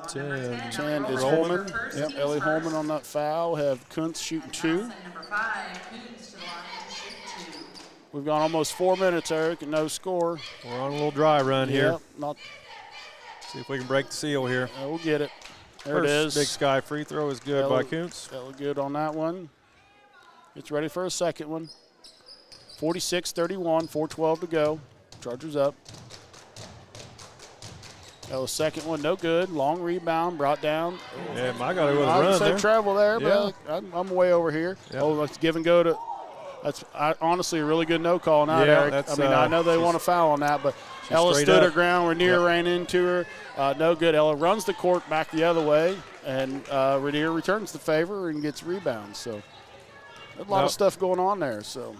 [SPEAKER 2] 10 is Holman. Yep, Ellie Holman on that foul. Have Kuntz shooting two. We've gone almost 4 minutes, Eric, and no score.
[SPEAKER 1] We're on a little dry run here.
[SPEAKER 2] Not.
[SPEAKER 1] See if we can break the seal here.
[SPEAKER 2] We'll get it. There
[SPEAKER 1] First
[SPEAKER 2] it is.
[SPEAKER 1] Big Sky free throw is good by Kuntz.
[SPEAKER 2] That was good on that one. It's ready for a second one. 46-31, 4:12 to go. Chargers up. That was second one, no good. Long rebound, brought down.
[SPEAKER 1] Yeah, I got to go with a run there.
[SPEAKER 2] Travel there, but I'm way over here.
[SPEAKER 1] Yep.
[SPEAKER 2] Oh, let's give and go to. That's honestly a really good no call now, Eric. I mean, I know they want to foul on that, but Ella stood her ground. Rainier ran into her. No good. Ella runs the court back the other way, and Rainier returns the favor and gets rebounds. So a lot of stuff going on there. So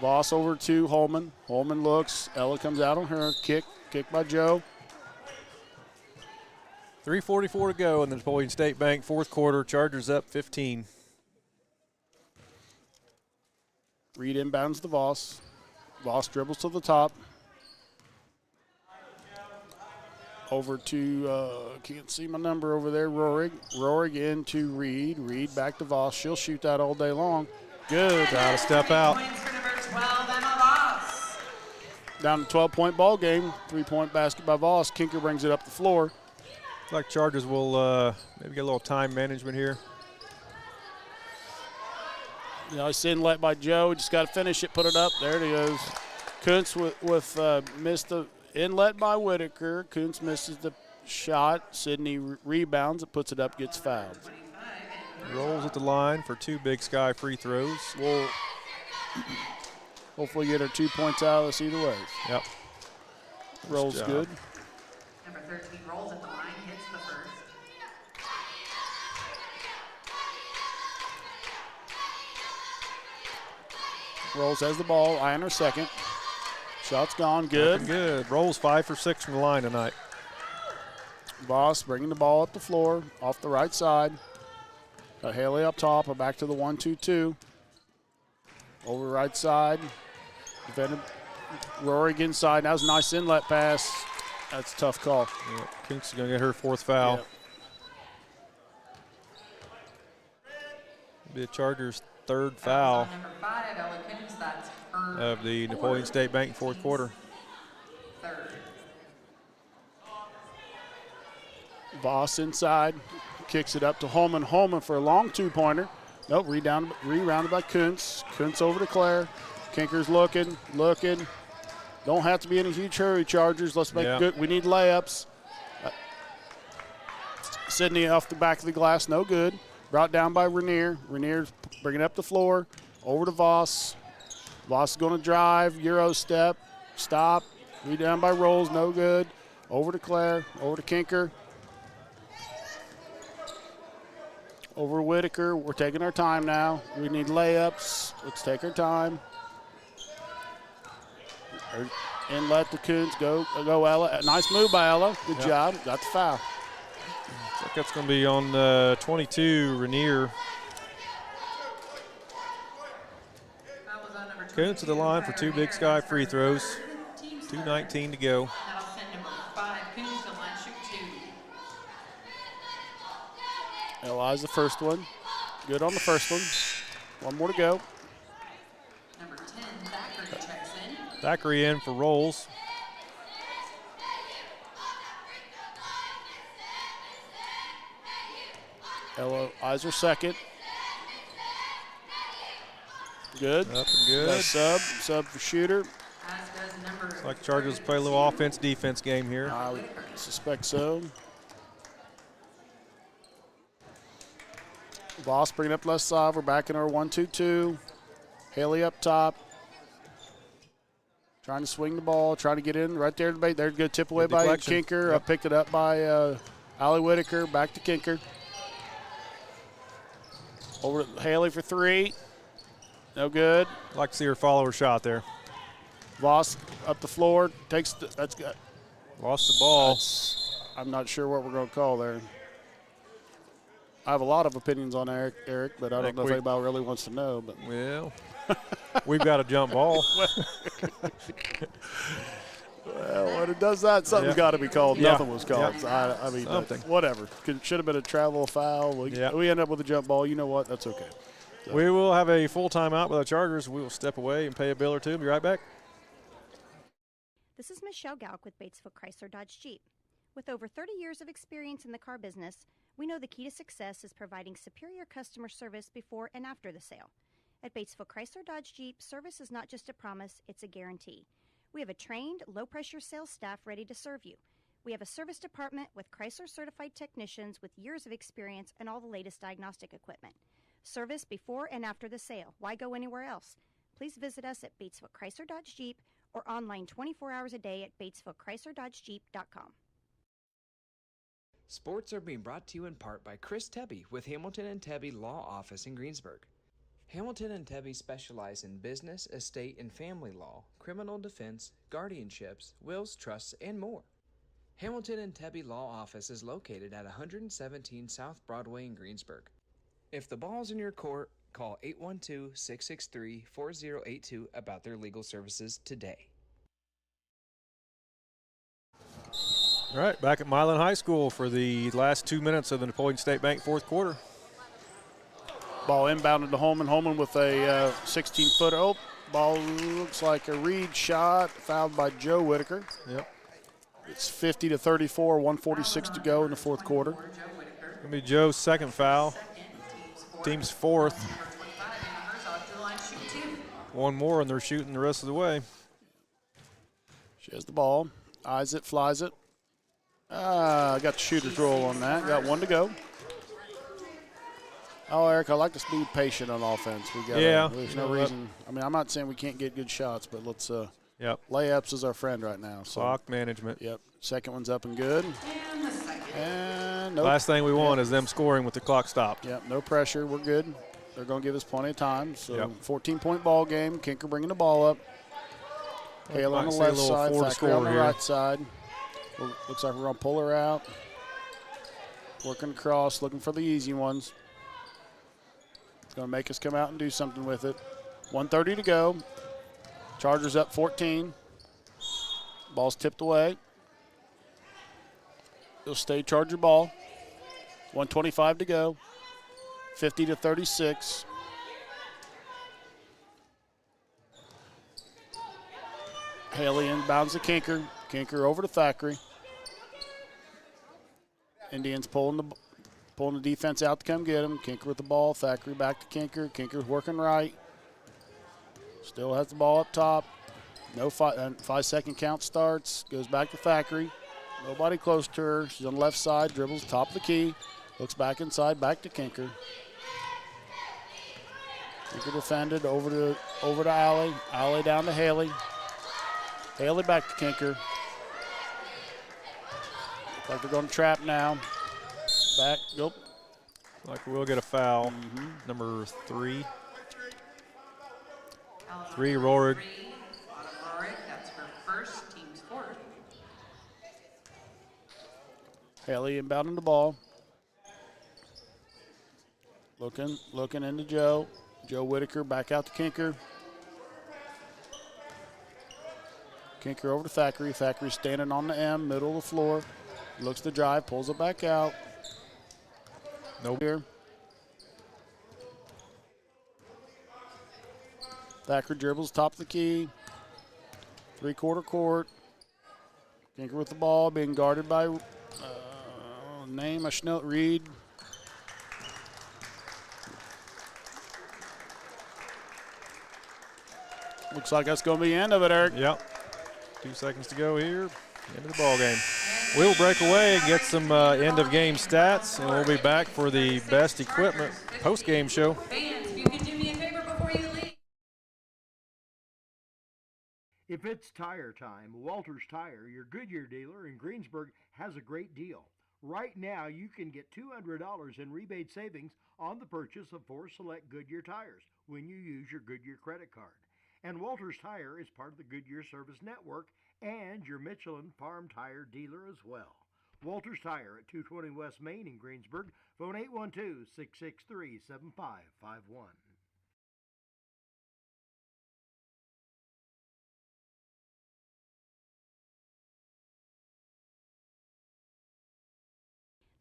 [SPEAKER 2] Voss over to Holman. Holman looks. Ella comes out on her. Kick by Joe.
[SPEAKER 1] 3:44 to go in the Napoleon State Bank fourth quarter. Chargers up 15.
[SPEAKER 2] Reed inbounds to Voss. Voss dribbles to the top. Over to, can't see my number over there, Rorig. Rorig into Reed. Reed back to Voss. She'll shoot that all day long. Good.
[SPEAKER 1] Got to step out.
[SPEAKER 2] Down to 12-point ball game. 3-point basket by Voss. Kinker brings it up the floor.
[SPEAKER 1] Looks like Chargers will maybe get a little time management here.
[SPEAKER 2] You know, it's inlet by Joe. Just got to finish it, put it up. There it goes. Kuntz missed the inlet by Whitaker. Kuntz misses the shot. Sydney rebounds. It puts it up, gets fouled.
[SPEAKER 1] Rolls at the line for 2 Big Sky free throws.
[SPEAKER 2] We'll hopefully get her 2 points out of this either way.
[SPEAKER 1] Yep.
[SPEAKER 2] Rolls good.
[SPEAKER 9] Number 13 rolls at the line, hits the first.
[SPEAKER 2] Rolls has the ball. Eye on her second. Shot's gone. Good.
[SPEAKER 1] Looking good. Rolls 5 for 6 from the line tonight.
[SPEAKER 2] Voss bringing the ball up the floor, off the right side. Got Haley up top, or back to the 1-2-2. Over right side. Defended. Rorig inside. That was a nice inlet pass. That's a tough call.
[SPEAKER 1] Yep. Kuntz is going to get her 4th foul.
[SPEAKER 2] Yep.
[SPEAKER 1] Be a Chargers' 3rd foul
[SPEAKER 9] Number 5, Ella Kuntz, that's her
[SPEAKER 1] of the Napoleon State Bank fourth quarter.
[SPEAKER 9] third.
[SPEAKER 2] Voss inside. Kicks it up to Holman. Holman for a long 2-pointer. Nope, rerounded by Kuntz. Kuntz over to Claire. Kinker's looking. Don't have to be in a huge hurry, Chargers. Let's make good. We need layups. Sydney off the back of the glass, no good. brought down by Rainier. Rainier's bringing it up the floor, over to Voss. Voss is going to drive, Euro step, stop, down by Rolls, no good. Over to Claire, over to Kinker. Over to Whitaker. We're taking our time now. We need layups. Let's take our time. And let the Coons go Ella. Nice move by Ella. Good job. Got the foul.
[SPEAKER 1] I think that's going to be on 22, Rainier. Coons to the line for 2 Big Sky free throws. 2:19 to go.
[SPEAKER 9] That'll send number 5, Coons to the line, shoot 2.
[SPEAKER 2] Ella's the first one. Good on the first one. One more to go.
[SPEAKER 9] Number 10, Thackeray checks in.
[SPEAKER 1] Thackeray in for Rolls.
[SPEAKER 2] Ella Iser second. Good.
[SPEAKER 1] Up and good.
[SPEAKER 2] Got a sub for shooter.
[SPEAKER 1] Looks like Chargers play a little offense-defense game here.
[SPEAKER 2] I would suspect so. Voss bringing up left side. We're back in our 1-2-2. Haley up top. Trying to swing the ball, trying to get in right there. They're good tip away by Kinker.
[SPEAKER 1] Yep.
[SPEAKER 2] Picked it up by Allie Whitaker. Back to Kinker. Over to Haley for 3. No good.
[SPEAKER 1] Like to see her follow her shot there.
[SPEAKER 2] Voss up the floor. That's good.
[SPEAKER 1] Lost the ball.
[SPEAKER 2] I'm not sure what we're going to call there. I have a lot of opinions on Eric, but I don't know if anybody really wants to know. But
[SPEAKER 1] well, we've got a jump ball.
[SPEAKER 2] Well, when it does that, something's got to be called.
[SPEAKER 1] Yeah.
[SPEAKER 2] Nothing was called.
[SPEAKER 1] Yeah.
[SPEAKER 2] I mean,
[SPEAKER 1] something.
[SPEAKER 2] Whatever. Should have been a travel foul. We end up with a jump ball. You know what? That's okay. So.
[SPEAKER 1] We will have a full timeout with the Chargers. We will step away and pay a bill or two. Be right back.
[SPEAKER 3] This is Michelle Galk with Batesville Chrysler Dodge Jeep. With over 30 years of experience in the car business, we know the key to success is providing superior customer service before and after the sale. At Batesville Chrysler Dodge Jeep, service is not just a promise, it's a guarantee. We have a trained, low-pressure sales staff ready to serve you. We have a service department with Chrysler-certified technicians with years of experience and all the latest diagnostic equipment. Service before and after the sale. Why go anywhere else? Please visit us at Batesville Chrysler Dodge Jeep or online 24 hours a day at BatesvilleChryslerDodgeJeep.com.
[SPEAKER 7] Sports are being brought to you in part by Chris Tebby with Hamilton and Tebby Law Office in Greensburg. Hamilton and Tebby specialize in business, estate, and family law, criminal defense, guardianships, wills, trusts, and more. Hamilton and Tebby Law Office is located at 117 South Broadway in Greensburg. If the ball's in your court, call 812-663-4082 about their legal services today.
[SPEAKER 1] All right, back at Milan High School for the last 2 minutes of the Napoleon State Bank fourth quarter.
[SPEAKER 2] Ball inbounded to Holman. Holman with a 16-foot. Oh, ball looks like a Reed shot, fouled by Joe Whitaker.
[SPEAKER 1] Yep.
[SPEAKER 2] It's 50-34, 146 to go in the fourth quarter.
[SPEAKER 1] Going to be Joe's second foul. Team's fourth. One more, and they're shooting the rest of the way.
[SPEAKER 2] She has the ball. Eyes it, flies it. Got the shooter's roll on that. Got one to go. Oh, Eric, I like to be patient on offense. There's no reason. I mean, I'm not saying we can't get good shots, but let's layups is our friend right now. So.
[SPEAKER 1] Clock management.
[SPEAKER 2] Yep. Second one's up and good. And nope.
[SPEAKER 1] Last thing we want is them scoring with the clock stopped.
[SPEAKER 2] Yep, no pressure. We're good. They're going to give us plenty of time. So 14-point ball game. Kinker bringing the ball up. Hale on the left side, Thackeray on the right side. Looks like we're going to pull her out. Working across, looking for the easy ones. It's going to make us come out and do something with it. 1:30 to go. Chargers up 14. Ball's tipped away. It'll stay Charger ball. 1:25 to go. 50-36. Haley inbounds to Kinker. Kinker over to Thackeray. Indians pulling the defense out to come get him. Kinker with the ball. Thackeray back to Kinker. Kinker's working right. Still has the ball up top. No 5-second count starts. Goes back to Thackeray. Nobody close to her. She's on the left side. Dribbles top of the key. Looks back inside, back to Kinker. Kinker defended over to Alley. Alley down to Haley. Haley back to Kinker. Looks like they're going to trap now. Back, nope.
[SPEAKER 1] Like we'll get a foul. Number 3. 3, Rorig.
[SPEAKER 9] That's her first, team's 4th.
[SPEAKER 2] Haley inbounding the ball. Looking into Joe. Joe Whitaker back out to Kinker. Kinker over to Thackeray. Thackeray standing on the M, middle of the floor. Looks to drive, pulls it back out.
[SPEAKER 1] Nope.
[SPEAKER 2] Here. Thackeray dribbles top of the key. 3-quarter court. Kinker with the ball, being guarded by name I should know, Reed. Looks like that's going to be the end of it, Eric.
[SPEAKER 1] Yep. 2 seconds to go here. End of the ball game. We'll break away and get some end-of-game stats, and we'll be back for the best equipment post-game show.
[SPEAKER 9] Fans, if you could do me a favor before you leave.
[SPEAKER 8] If it's tire time, Walters Tire, your Goodyear dealer in Greensburg, has a great deal. Right now, you can get $200 in rebate savings on the purchase of 4 select Goodyear tires when you use your Goodyear credit card. And Walters Tire is part of the Goodyear Service Network and your Michelin Farm Tire dealer as well. Walters Tire at 220 West Main in Greensburg. Phone 812-663-7551.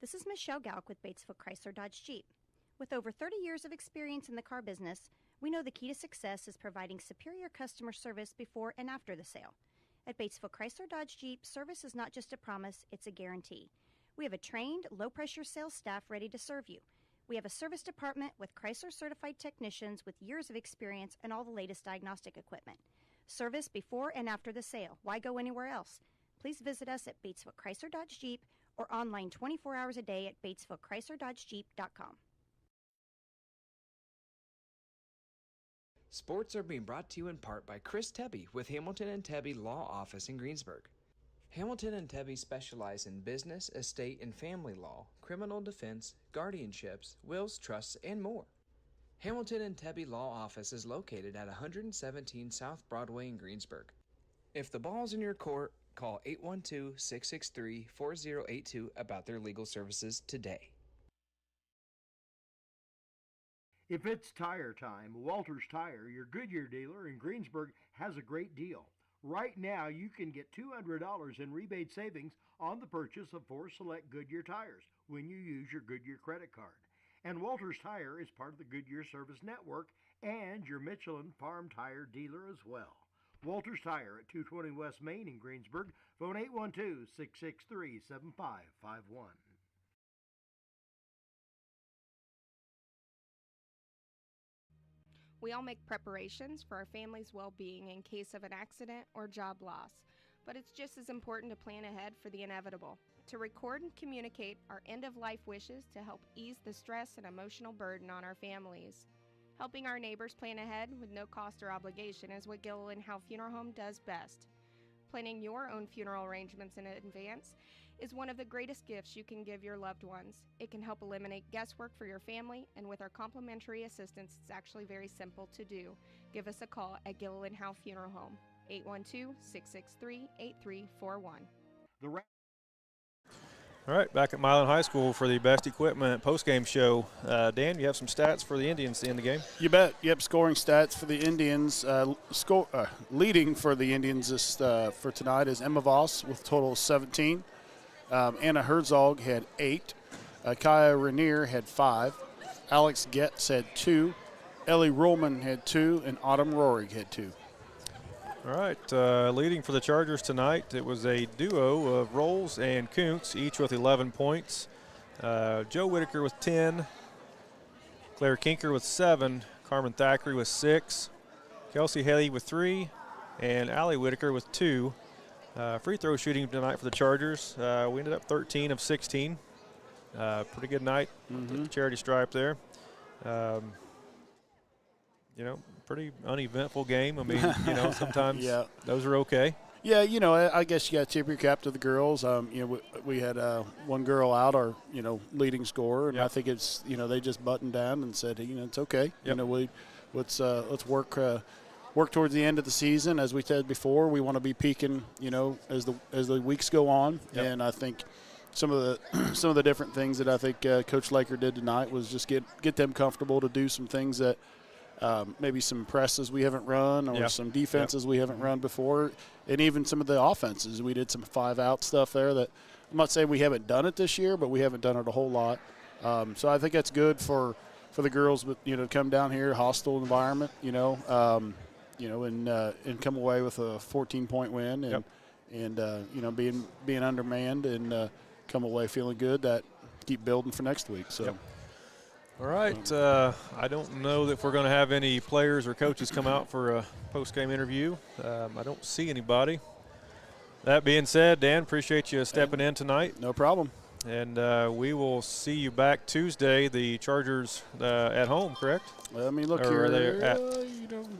[SPEAKER 3] This is Michelle Gauk with Batesville Chrysler Dodge Jeep. With over 30 years of experience in the car business, we know the key to success is providing superior customer service before and after the sale. At Batesville Chrysler Dodge Jeep, service is not just a promise, it's a guarantee. We have a trained, low-pressure sales staff ready to serve you. We have a service department with Chrysler-certified technicians with years of experience and all the latest diagnostic equipment. Service before and after the sale. Why go anywhere else? Please visit us at Batesville Chrysler Dodge Jeep or online 24 hours a day at BatesvilleChryslerDodgeJeep.com.
[SPEAKER 7] Sports are being brought to you in part by Chris Tebby with Hamilton and Tebby Law Office in Greensburg. Hamilton and Tebby specialize in business, estate, and family law, criminal defense, guardianships, wills, trusts, and more. Hamilton and Tebby Law Office is located at 117 South Broadway in Greensburg. If the ball's in your court, call 812-663-4082 about their legal services today.
[SPEAKER 8] If it's tire time, Walters Tire, your Goodyear dealer in Greensburg, has a great deal. Right now, you can get $200 in rebate savings on the purchase of 4 select Goodyear tires when you use your Goodyear credit card. And Walters Tire is part of the Goodyear Service Network and your Michelin Farm Tire dealer as well. Walters Tire at 220 West Main in Greensburg. Phone 812-663-7551.
[SPEAKER 11] We all make preparations for our family's well-being in case of an accident or job loss, but it's just as important to plan ahead for the inevitable, to record and communicate our end-of-life wishes to help ease the stress and emotional burden on our families. Helping our neighbors plan ahead with no cost or obligation is what Gilliland Howe Funeral Home does best. Planning your own funeral arrangements in advance is one of the greatest gifts you can give your loved ones. It can help eliminate guesswork for your family, and with our complimentary assistance, it's actually very simple to do. Give us a call at Gilliland Howe Funeral Home, 812-663-8341.
[SPEAKER 1] All right, back at Milan High School for the best equipment post-game show. Dan, you have some stats for the Indians to end the game?
[SPEAKER 2] You bet. Yep, scoring stats for the Indians. Leading for the Indians for tonight is Emma Voss with a total of 17. Anna Herzog had 8. Kaya Rainier had 5. Alex Getz had 2. Ellie Ruhlman had 2. And Autumn Rohrig had 2.
[SPEAKER 1] All right, leading for the Chargers tonight, it was a duo of Rolls and Kuntz, each with 11 points. Joe Whitaker with 10, Claire Kinker with 7, Carmen Thackeray with 6, Kelsey Haley with 3, and Allie Whitaker with 2. Free throw shooting tonight for the Chargers. We ended up 13 of 16. Pretty good night.
[SPEAKER 2] Mm-hmm.
[SPEAKER 1] The charity stripe there. Pretty uneventful game. I mean, sometimes those are okay.
[SPEAKER 2] Yeah, I guess you got to tip your cap to the girls. We had one girl out, our leading scorer, and I think it's they just buttoned down and said it's okay.
[SPEAKER 1] Yep.
[SPEAKER 2] Let's work towards the end of the season. As we said before, we want to be peaking as the weeks go on, and I think some of the different things that I think Coach Laker did tonight was just get them comfortable to do some things that. Maybe some presses we haven't run or some defenses we haven't run before, and even some of the offenses. We did some 5-out stuff there that I'm not saying we haven't done it this year, but we haven't done it a whole lot. So I think that's good for the girls, to come down here, hostile environment, and come away with a 14-point win and being undermanned and come away feeling good. That keep building for next week. So.
[SPEAKER 1] All right. I don't know that we're going to have any players or coaches come out for a post-game interview. I don't see anybody. That being said, Dan, appreciate you stepping in tonight.
[SPEAKER 2] No problem.
[SPEAKER 1] And we will see you back Tuesday. The Chargers at home, correct?
[SPEAKER 2] Let me look
[SPEAKER 1] or
[SPEAKER 2] here.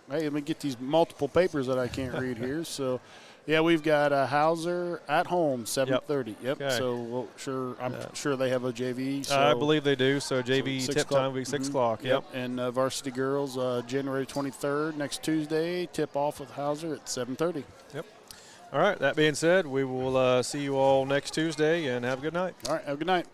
[SPEAKER 2] Hey, let me get these multiple papers that I can't read here. So, yeah, we've got Hauser at home, 7:30. Yep.
[SPEAKER 1] Okay.
[SPEAKER 2] So I'm sure they have a JV. So
[SPEAKER 1] I believe they do. So JV tip time will be 6 o'clock. Yep.
[SPEAKER 2] And varsity girls, January 23rd, next Tuesday, tip off with Hauser at 7:30.
[SPEAKER 1] Yep. All right. That being said, we will see you all next Tuesday, and have a good night.
[SPEAKER 2] All right. Have a good night.